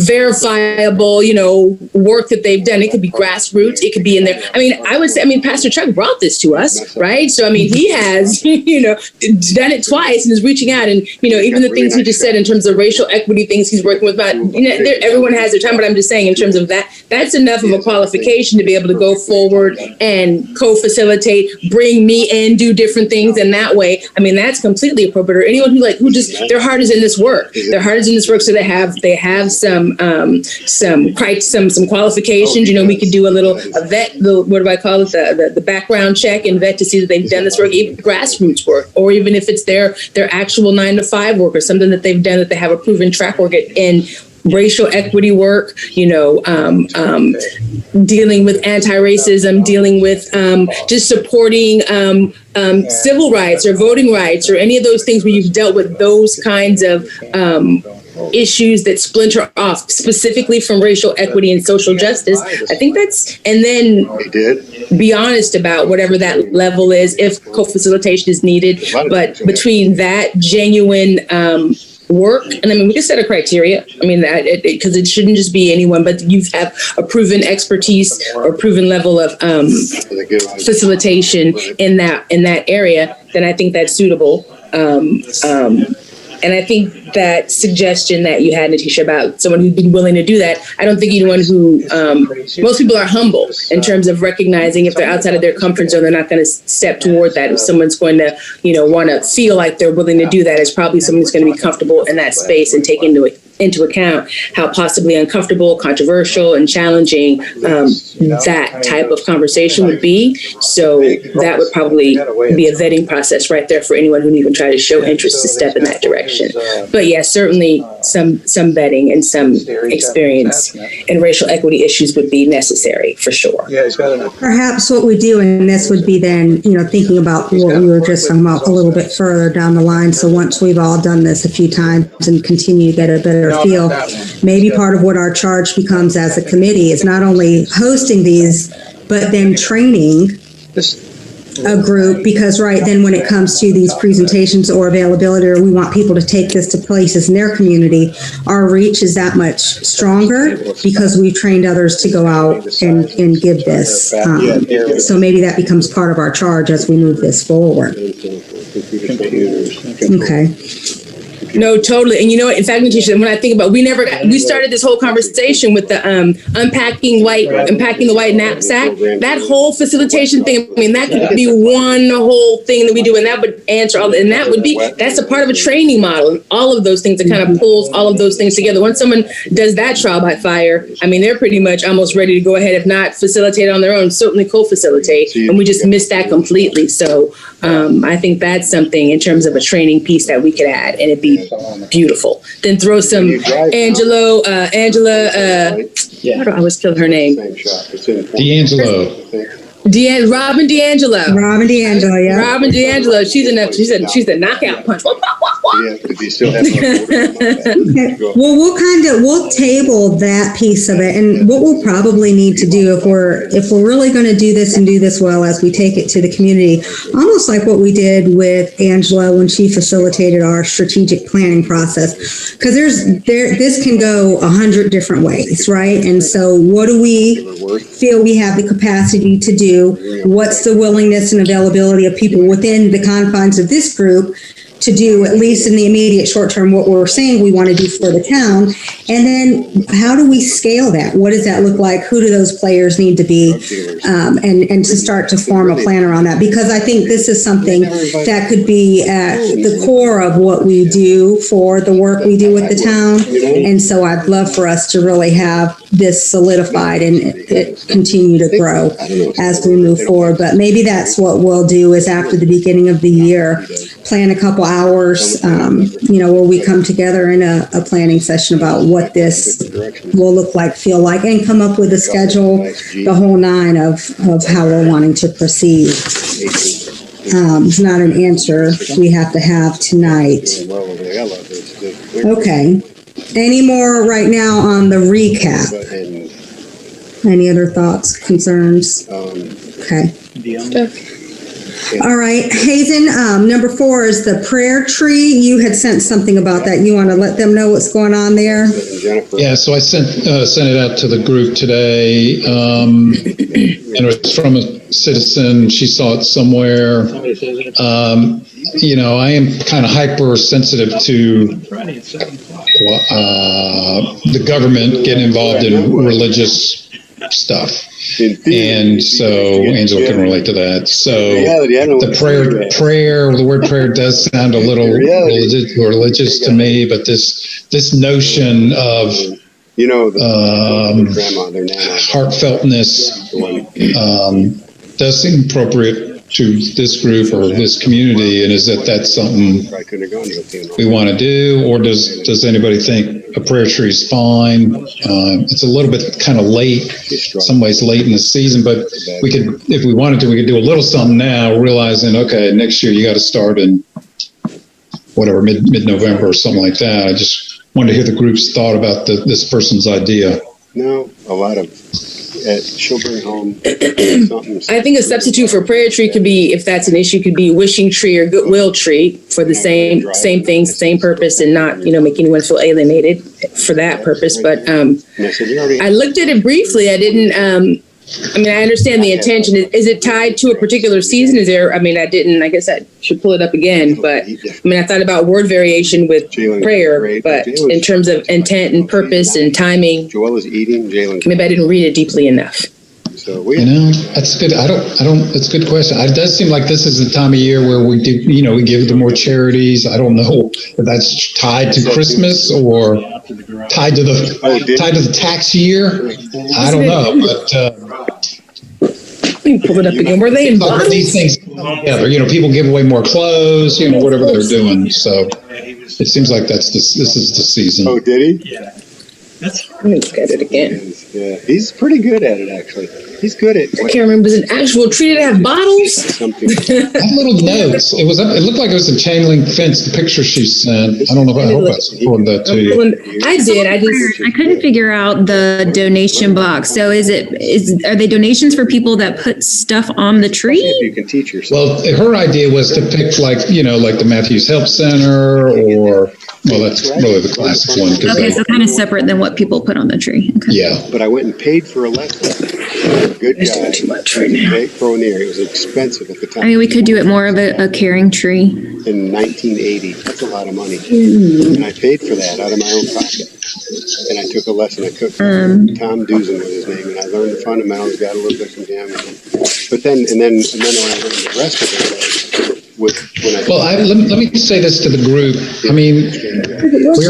verifiable, work that they've done. It could be grassroots. It could be in there. I mean, I would say, Pastor Chuck brought this to us, right? So, he has, done it twice and is reaching out. And, even the things he just said in terms of racial equity things he's working with, but everyone has their time. But I'm just saying in terms of that, that's enough of a qualification to be able to go forward and co-facilitate, bring me in, do different things. And that way, that's completely appropriate. Or anyone who just, their heart is in this work. Their heart is in this work. So they have some qualifications. We could do a vet, what do I call it? The background check and vet to see that they've done this work, even grassroots work, or even if it's their actual 9-to-5 work or something that they've done that they have a proven track record in. Racial equity work, dealing with anti-racism, dealing with just supporting civil rights or voting rights or any of those things where you've dealt with those kinds of issues that splinter off specifically from racial equity and social justice. I think and then be honest about whatever that level is, if co-facilitation is needed. But between that genuine work, and we can set a criteria. Because it shouldn't just be anyone, but you have a proven expertise or proven level of facilitation in that area. Then I think that's suitable. And I think that suggestion that you had, Natisha, about someone who'd be willing to do that, I don't think anyone who, most people are humble in terms of recognizing if they're outside of their comfort zone, they're not going to step toward that. If someone's going to, want to feel like they're willing to do that, it's probably someone who's going to be comfortable in that space and take into into account how possibly uncomfortable, controversial, and challenging that type of conversation would be. So that would probably be a vetting process right there for anyone who would even try to show interest to step in that direction. But yeah, certainly some vetting and some experience in racial equity issues would be necessary for sure. Yeah, he's got enough. Perhaps what we do, and this would be then, thinking about what we were just talking about a little bit further down the line. So once we've all done this a few times and continue to get a better feel, maybe part of what our charge becomes as a committee is not only hosting these, but then training a group, because then when it comes to these presentations or availability, or we want people to take this to places in their community, our reach is that much stronger because we've trained others to go out and give this. So maybe that becomes part of our charge as we move this forward. Okay. No, totally. And in fact, Natisha, when I think about, we started this whole conversation with the unpacking the white knapsack. That whole facilitation thing, that could be one whole thing that we do, and that would answer all, and that's a part of a training model, and all of those things that kind of pulls all of those things together. Once someone does that trial by fire, they're pretty much almost ready to go ahead, if not facilitate on their own, certainly co-facilitate, and we just missed that completely. So I think that's something in terms of a training piece that we could add, and it'd be beautiful. Then throw some Angela, how do I always kill her name? D'Angelo. Robin DiAngelo, yeah. Robin DiAngelo. She's a knockout punch. Okay. Well, we'll table that piece of it, and what we'll probably need to do if we're really going to do this and do this well as we take it to the community, almost like what we did with Angela when she facilitated our strategic planning process, because this can go 100 different ways, right? And so, what do we feel we have the capacity to do? What's the willingness and availability of people within the confines of this group to do, at least in the immediate short term, what we're saying we want to do for the town? And then how do we scale that? What does that look like? Who do those players need to be? And to start to form a plan around that, because I think this is something that could be at the core of what we do for the work we do with the town. And so I'd love for us to really have this solidified and it continue to grow as we move forward. But maybe that's what we'll do, is after the beginning of the year, plan a couple hours, where we come together in a planning session about what this will look like, feel like, and come up with a schedule, the whole nine of how we're wanting to proceed. It's not an answer we have to have tonight. Okay. Any more right now on the recap? Any other thoughts, concerns? Okay. All right, Hazen, number 4 is the prayer tree. You had sent something about that. You want to let them know what's going on there? Yeah, so I sent it out to the group today, and it was from a citizen. She saw it somewhere. I am kind of hypersensitive to the government getting involved in religious stuff. And so Angela can relate to that. So the word prayer does sound a little religious to me, but this notion of heartfeltness does seem appropriate to this group or this community. And is that's something we want to do, or does anybody think a prayer tree is fine? It's a little bit kind of late, some ways late in the season, but we could, if we wanted to, we could do a little something now, realizing, okay, next year you got to start in whatever, mid-November or something like that. I just wanted to hear the group's thought about this person's idea. No, a lot of she'll bring home something. I think a substitute for prayer tree could be, if that's an issue, could be wishing tree or goodwill tree for the same thing, same purpose, and not make anyone feel alienated for that purpose. But I looked at it briefly. I didn't. I understand the intention. Is it tied to a particular season? Is there? I guess I should pull it up again. But I thought about word variation with prayer, but in terms of intent and purpose and timing, Joelle is eating. Jalen. Maybe I didn't read it deeply enough. So that's good. I don't. It's a good question. It does seem like this is the time of year where we do. We give to more charities. I don't know if that's tied to Christmas or tied to the tax year. I don't know, but Let me pull it up again. Were they in like these bottles? things come together. People give away more clothes, whatever they're doing. So it seems like this is the season. Oh, did he? Let me look at it again. Yeah, he's pretty good at it, actually. He's good at I can't remember. Was it an actual tree that have bottles? something. I had little notes. It looked like it was a chain link fence. The picture she sent. I don't know. I hope I forwarded that to you. I did. I couldn't figure out the donation box. So are they donations for people that put stuff on the tree? If you can teach yourself. Well, her idea was to pick like the Matthews Help Center that's really the classic one. Okay, so kind of separate than what people put on the tree. Okay. Yeah. But I went and paid for a lesson. A good guy. Too much right now. Jake Cronier. It was expensive at the time. I mean, we could do it more of a caring tree. In 1980. That's a lot of money. And I paid for that out of my own pocket. And I took a lesson. I took Tom Dusen was his name, and I learned the fundamentals, got a little bit from him. But then when I learned the rest of it, let me say this to the group. I mean,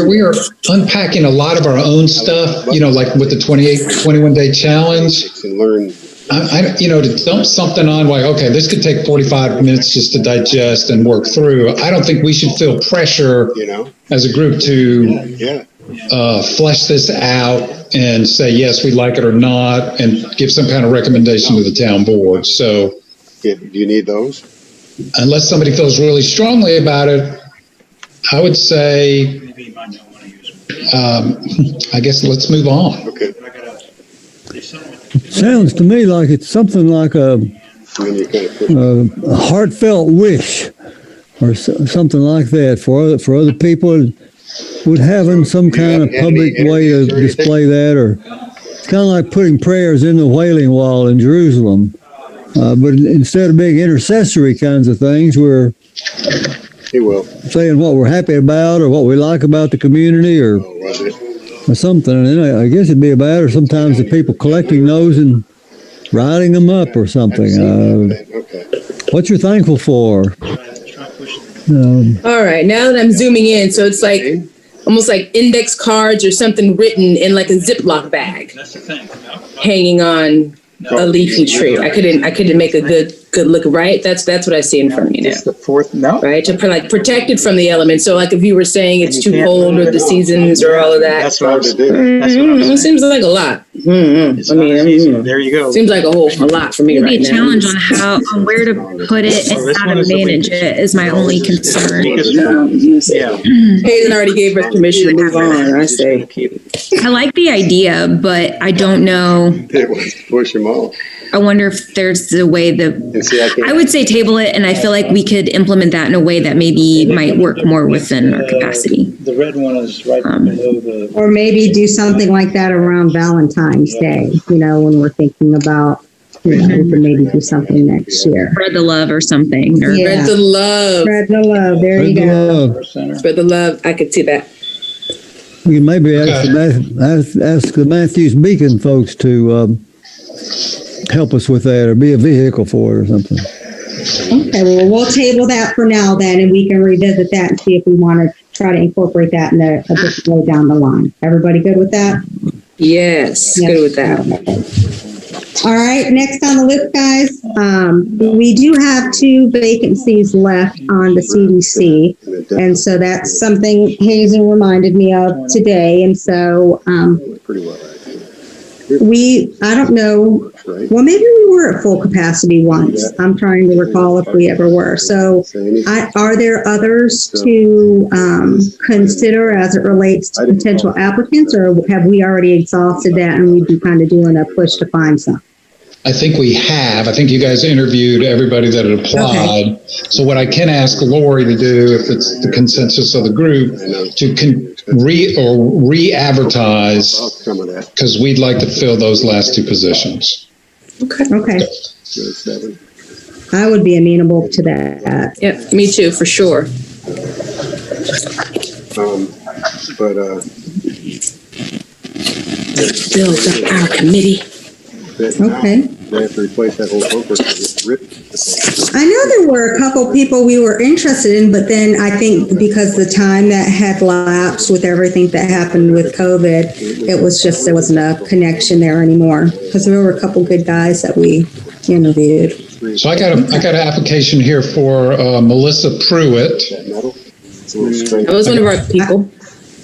we are unpacking a lot of our own stuff, like with the 21-day challenge. And learn. To dump something on, like, okay, this could take 45 minutes just to digest and work through. I don't think we should feel pressure as a group to flesh this out and say, yes, we like it or not, and give some kind of recommendation to the town board. So, do you need those? Unless somebody feels really strongly about it, I would say, I guess let's move on. Okay. Sounds to me like it's something like a heartfelt wish or something like that for other people. Would having some kind of public way to display that, or it's kind of like putting prayers in the Wailing Wall in Jerusalem. But instead of being intercessory kinds of things, we're saying what we're happy about or what we like about the community or something. And then I guess it'd be about, or sometimes the people collecting those and writing them up or something. What you're thankful for. All right, now that I'm zooming in, so it's like almost like index cards or something written in like a Ziploc bag, hanging on a leafy tree. I couldn't make a good look, right? That's what I see in front of me now. It's the fourth, no. Right, to like protect it from the elements. So like if you were saying it's too cold or the seasons or all of that. That's what I was doing. It seems like a lot. There you go. Seems like a lot for me right Maybe a now. challenge on where to put it and how to manage it is my only concern. Yeah. Hayden already gave us permission to move on. I say. I like the idea, but I don't know. It was to push them off. I wonder if there's a way I would say table it, and I feel like we could implement that in a way that maybe might work more within our capacity. The red one is right below the. Or maybe do something like that around Valentine's Day, when we're thinking about, we can maybe do something next year. Spread the love or something. Or Spread the love. Spread the love. There you go. Spread the love. I could see that. We can maybe ask the Matthews Beacon folks to help us with that, or be a vehicle for it or something. Okay, well, we'll table that for now then, and we can revisit that and see if we want to try to incorporate that in a different way down the line. Everybody good with that? Yes. Good with that. All right, next on the list, guys, we do have 2 vacancies left on the CDC, and so that's something Hazen reminded me of today, and so Pretty well, I don't know, well, maybe we were at full capacity once. I'm trying to recall if we ever were. So are there others to consider as it relates to potential applicants, or have we already exhausted that and we'd be kind of doing a push to find some? I think we have. I think you guys interviewed everybody that had applied. Okay. So what I can ask Lori to do, if it's the consensus of the group, to re-advertise, because we'd like to fill those last 2 positions. Okay. I would be amenable to that. Yep, me too, for sure. But build up our committee. Okay. They have to replace that whole bumper. I know there were a couple people we were interested in, but then I think because the time that had lapsed with everything that happened with COVID, it was just, there wasn't a connection there anymore. Because there were a couple good guys that we interviewed. So I got an application here for Melissa Pruitt. That was one of our people.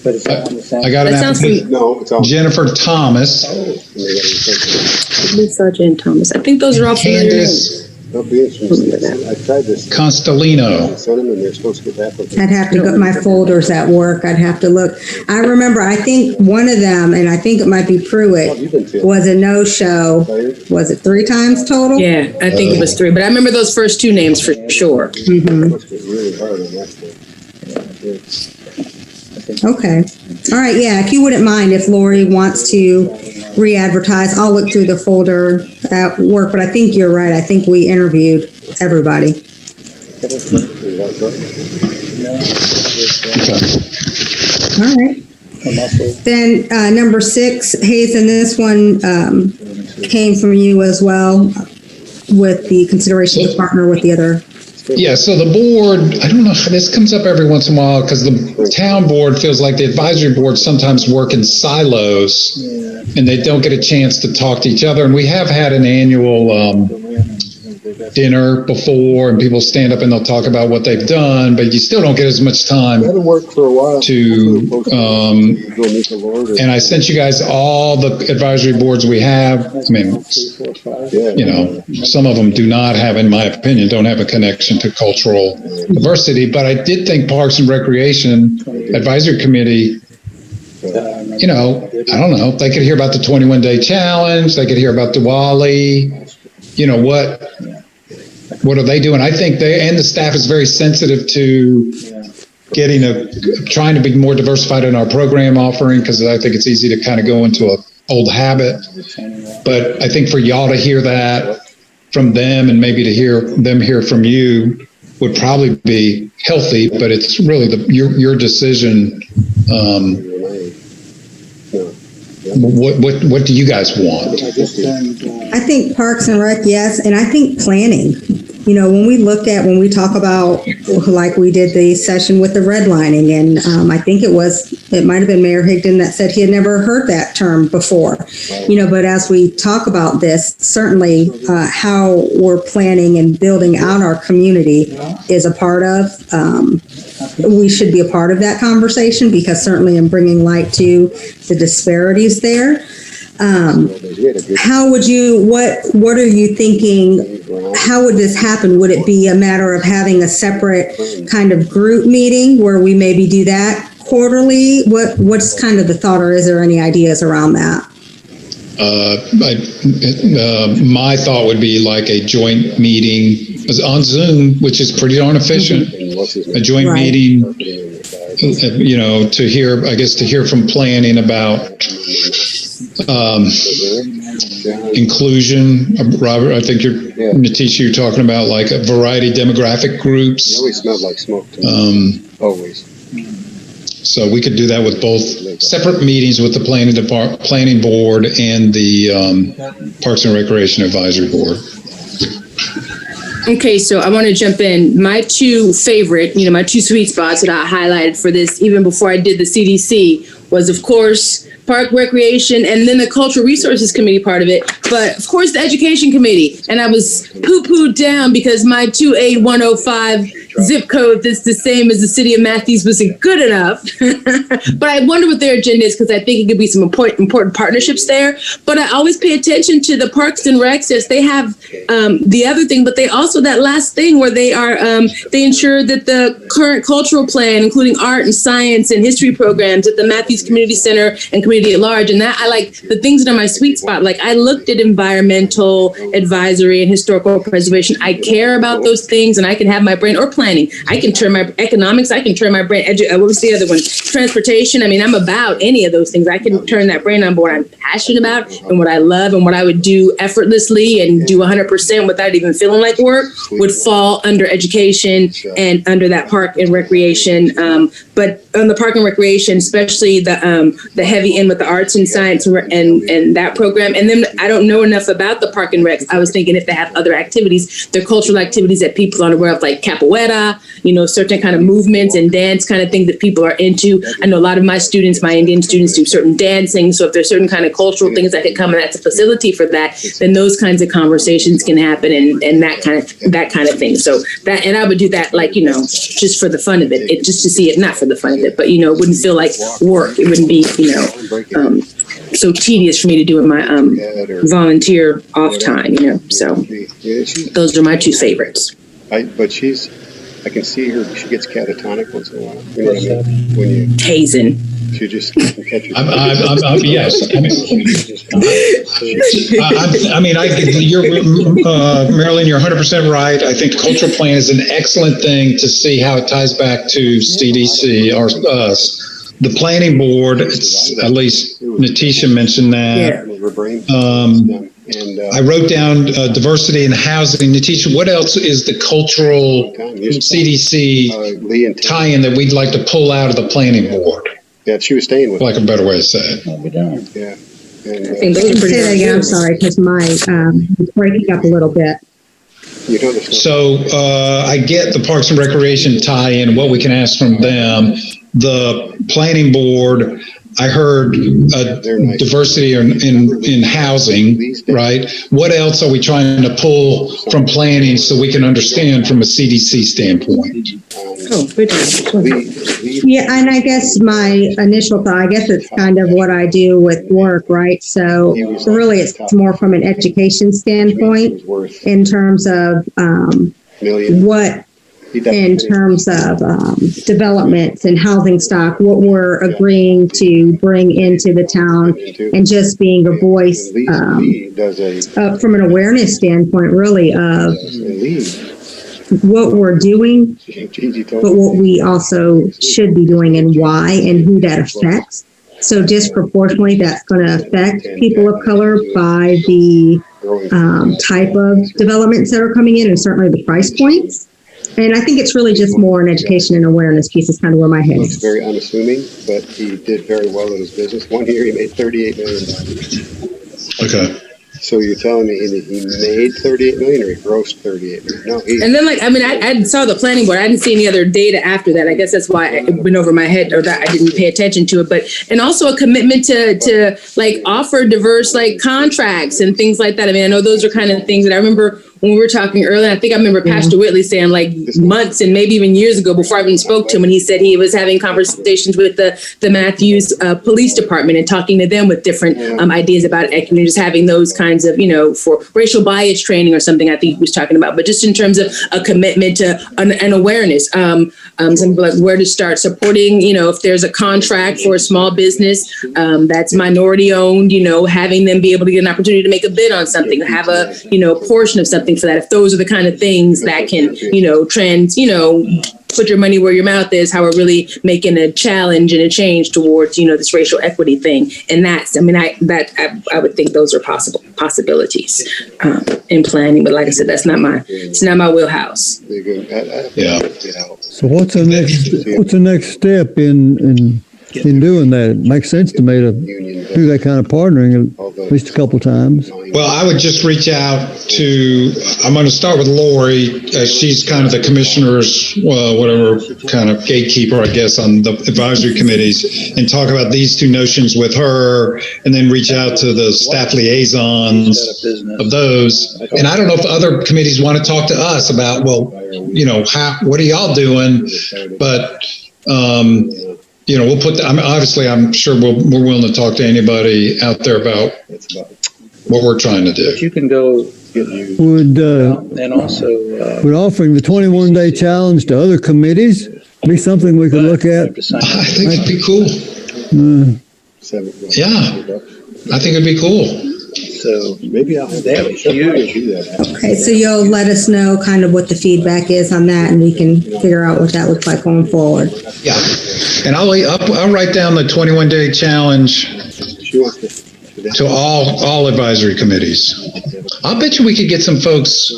I got an That sounds application. Jennifer Thomas. Sergeant Thomas. I think those are all familiar names. Candace They'll be interested. I tried this. Constellino. Sent them and they're supposed to get back. I'd have to go, my folders at work, I'd have to look. I remember, I think one of them, and I think it might be Pruitt, was a no-show. Was it 3 times total? Yeah, I think it was 3, but I remember those first 2 names for sure. Must get really hard on that thing. Okay. All right, yeah, if you wouldn't mind, if Lori wants to re-advertise, I'll look through the folder at work, but I think you're right. I think we interviewed everybody. All right. Then number 6, Hazen, this one came from you as well with the consideration to partner with the other. Yeah, so the board, I don't know, this comes up every once in a while because the town board feels like the advisory board sometimes work in silos and they don't get a chance to talk to each other. And we have had an annual dinner before and people stand up and they'll talk about what they've done, but you still don't get as much time That'll work for a while. to, and I sent you guys all the advisory boards we have. I mean, you know, some of them do not have, in my opinion, don't have a connection to cultural diversity, but I did think Parks and Recreation Advisory Committee, you know, I don't know, they could hear about the 21-day challenge, they could hear about Diwali, you know, what are they doing? I think they, and the staff is very sensitive to getting trying to be more diversified in our program offering, because I think it's easy to kind of go into a old habit. But I think for y'all to hear that from them and maybe to hear them hear from you would probably be healthy, but it's really your decision. What do you guys want? I think Parks and Rec, yes, and I think planning. You know, when we talk about, like we did the session with the redlining, and I think it might have been Mayor Higdon that said he had never heard that term before. You know, but as we talk about this, certainly how we're planning and building out our community is a part of. We should be a part of that conversation because certainly in bringing light to the disparities there. How would you, what are you thinking? How would this happen? Would it be a matter of having a separate kind of group meeting where we maybe do that quarterly? What's kind of the thought, or is there any ideas around that? My thought would be like a joint meeting on Zoom, which is pretty darn efficient. A joint meeting, you know, to hear from planning about inclusion. Robert, I think Natisha, you're talking about like a variety of demographic groups. It always smelled like smoke to me. Always. So we could do that with both separate meetings with the planning board and the Parks and Recreation Advisory Board. Okay, so I want to jump in. My 2 favorite, my 2 sweet spots that I highlighted for this, even before I did the CDC, was, of course, Park Recreation and then the Cultural Resources Committee part of it. But, of course, the Education Committee. And I was poo-pooed down because my 28105 zip code that's the same as the city of Matthews wasn't good enough. But I wonder what their agenda is because I think it could be some important partnerships there. But I always pay attention to the Parks and Recs as they have the other thing, but they also that last thing where they are they ensure that the current cultural plan, including art and science and history programs at the Matthews Community Center and community at large. And that I like the things that are my sweet spot. Like I looked at environmental advisory and historical preservation. I care about those things and I can have my brain or planning. planning. I can turn my economics. I can turn my brain. What was the other one? Transportation. I mean, I'm about any of those things. I can turn that brain on what I'm passionate about and what I love and what I would do effortlessly and do 100% without even feeling like work would fall under education and under that park and recreation. But on the park and recreation, especially the heavy end with the arts and science and that program. And then I don't know enough about the park and recs. I was thinking if they have other activities, they're cultural activities that people aren't aware of, like capoeira, certain kind of movements and dance kind of things that people are into. I know a lot of my students, my Indian students, do certain dancing. So if there's certain kind of cultural things that could come and that's a facility for that, then those kinds of conversations can happen and that kind of thing. So that, and I would do that just for the fun of it, just to see it, not for the fun of it, but it wouldn't feel like work. It wouldn't be so tedious for me to do in my volunteer off time. So those are my two favorites. But I can see her. She gets catatonic once in a while. You know what I mean? When you Hazen. She just can catch you. Yes. Marilyn, you're 100% right. I think the cultural plan is an excellent thing to see how it ties back to CDC or us. The planning board, at least Natisha mentioned that. I wrote down diversity in housing. Natisha, what else is the cultural CDC tie-in that we'd like to pull out of the planning board? Yeah, she was staying with. Like a better way to say it. Yeah. And, I think those are pretty say that again. I'm sorry, because my it's breaking up a little bit. So I get the Parks and Recreation tie-in, what we can ask from them. The planning board, I heard diversity in housing, right? What else are we trying to pull from planning so we can understand from a CDC standpoint? Yeah, and I guess my initial thought, I guess it's kind of what I do with work, right? So really it's more from an education standpoint in terms of what in terms of developments and housing stock, what we're agreeing to bring into the town, and just being a voice from an awareness standpoint, really, of what we're doing, but what we also should be doing and why and who that affects. So disproportionately, that's going to affect people of color by the type of developments that are coming in and certainly the price points. And I think it's really just more an education and awareness piece is kind of where my head is. He's very unassuming, but he did very well in his business. One year he made $38 million. Okay. So you're telling me he made $38 million or he grossed $38 million? No, and then I saw the planning board. I didn't see any other data after that. I guess that's why it went over my head, or that I didn't pay attention to it. And also a commitment to offer diverse contracts and things like that. I mean, I know those are kind of things that I remember when we were talking earlier. I think I remember Pastor Whitley saying months and maybe even years ago before I even spoke to him, when he said he was having conversations with the Matthews Police Department and talking to them with different ideas about equity, just having those kinds of, for racial bias training or something I think he was talking about. But just in terms of a commitment to an awareness, something like where to start supporting, if there's a contract for a small business that's minority owned, having them be able to get an opportunity to make a bid on something, have a, portion of something for that. If those are the kind of things that can, put your money where your mouth is, how we're really making a challenge and a change towards, this racial equity thing. And that's, I would think those are possibilities in planning. But like I said, it's not my wheelhouse. Yeah. So what's the next step in doing that? It makes sense to me to do that kind of partnering at least a couple times. Well, I would just reach out to, I'm going to start with Lori. She's kind of the commissioner's, whatever kind of gatekeeper, I guess, on the advisory committees, and talk about these two notions with her, and then reach out to the staff liaisons of those. And I don't know if other committees want to talk to us about, what are y'all doing? But, we'll put I'm sure we're willing to talk to anybody out there about what we're trying to do. But you can go and also would offering the 21-day challenge to other committees be something we could look at? I think it'd be cool. Yeah, I think it'd be cool. So Maybe I'll have that was huge. do that. Okay, so you'll let us know kind of what the feedback is on that, and we can figure out what that looks like going forward. Yeah. And I'll write down the 21-day challenge She wants to all advisory committees. I'll bet you we could get some folks.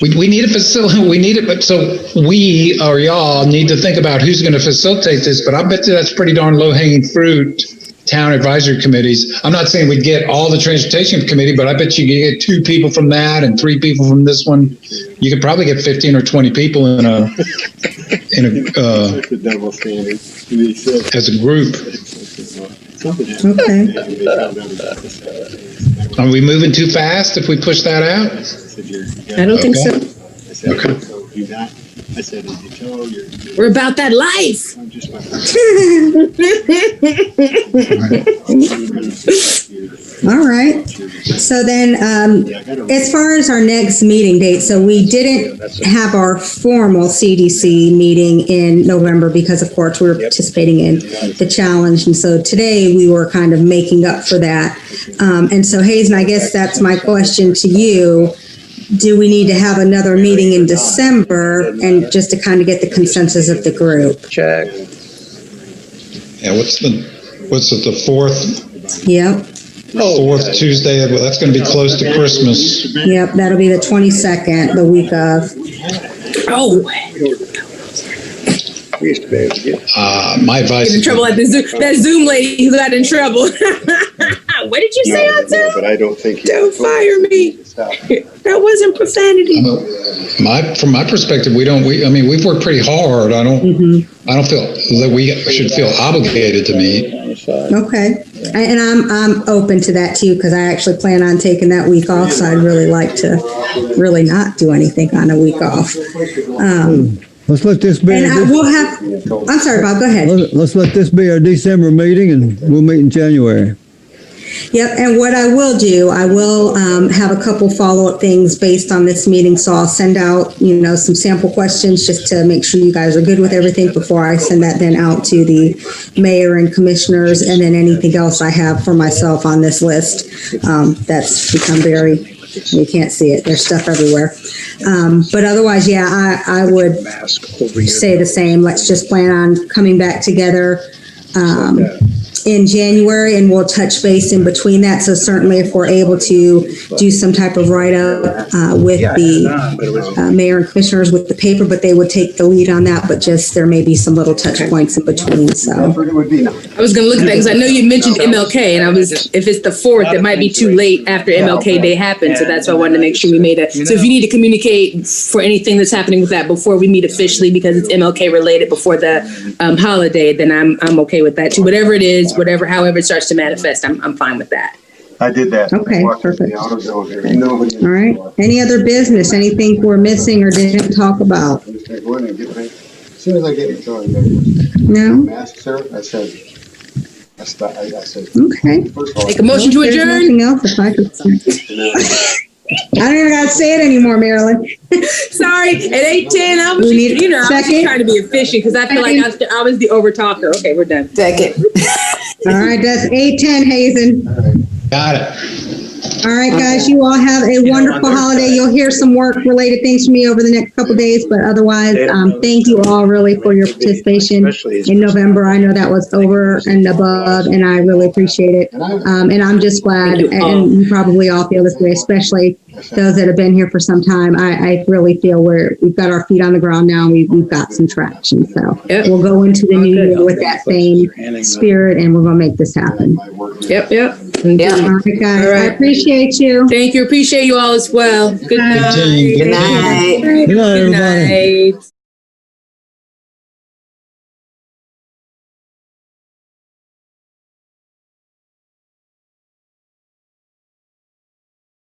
We need a facility. We need it, but so we or y'all need to think about who's going to facilitate this. But I bet you that's pretty darn low hanging fruit. Town advisory committees. I'm not saying we'd get all the transportation committee, but I bet you could get 2 people from that and 3 people from this one. You could probably get 15 or 20 people in a the double standard. as a group. Okay. Are we moving too fast if we push that out? I don't think so. Okay. I said, did you tell your We're about that life. I'm just my All right. So then, as far as our next meeting date, so we didn't have our formal CDC meeting in November because, of course, we were participating in the challenge. And so today we were kind of making up for that. And so, Hazen, I guess that's my question to you. Do we need to have another meeting in December and just to kind of get the consensus of the group? Check. Yeah. What's it? The fourth Yep. Tuesday. That's going to be close to Christmas. Yep. That'll be the 22nd, the week of. Oh, We used to be able to get. My advice. get in trouble at the Zoom. That Zoom lady who got in trouble. What did you say on Zoom? But I don't think. Don't fire me. That wasn't profanity. From my perspective, we've worked pretty hard. I don't feel that we should feel obligated to meet. Okay. And I'm open to that too, because I actually plan on taking that week off. So I'd really like to really not do anything on a week off. Let's let this be. I'm sorry, Bob, go ahead. Let's let this be our December meeting, and we'll meet in January. Yep, and what I will do, I will have a couple follow-up things based on this meeting. So I'll send out, some sample questions just to make sure you guys are good with everything before I send that then out to the mayor and commissioners, and then anything else I have for myself on this list. That's become you can't see it. There's stuff everywhere. But otherwise, yeah, I would say the same. Let's just plan on coming back together in January, and we'll touch base in between that. So certainly if we're able to do some type of write-up with the mayor and commissioners with the paper, but they would take the lead on that, but just there may be some little touch points in between. So I was going to look at that because I know you mentioned MLK, and if it's the 4th, it might be too late after MLK Day happened. So that's why I wanted to make sure we made it. So if you need to communicate for anything that's happening with that before we meet officially, because it's MLK related before the holiday, then I'm okay with that too. Whatever it is, however it starts to manifest, I'm fine with that. I did that. Okay, perfect. All right. Any other business? Anything we're missing or didn't talk about? As soon as I get your phone, No? mask, sir, I said, Okay. first of all, Make a motion to There's adjourn. nothing else if I could say. I don't even gotta say it anymore, Marilyn. Sorry, at 8:10, I was We need a just second. trying to be efficient because I feel like I was the over talker. Okay, we're done. Second. All right, that's 8:10, Hazen. Got it. All right, guys, you all have a wonderful holiday. You'll hear some work-related things from me over the next couple days, but otherwise, thank you all really for your participation in November. I know that was over and above, and I really appreciate it. And I'm just glad, and you probably all feel this way, especially those that have been here for some time. I really feel we've got our feet on the ground now, and we've got some traction. So we'll go into the new year with that same spirit, and we're going to make this happen. Yep. Yeah. All right, guys, I appreciate you. Thank you. Appreciate you all as well. Good night. Good night. Good night, everybody. Good night.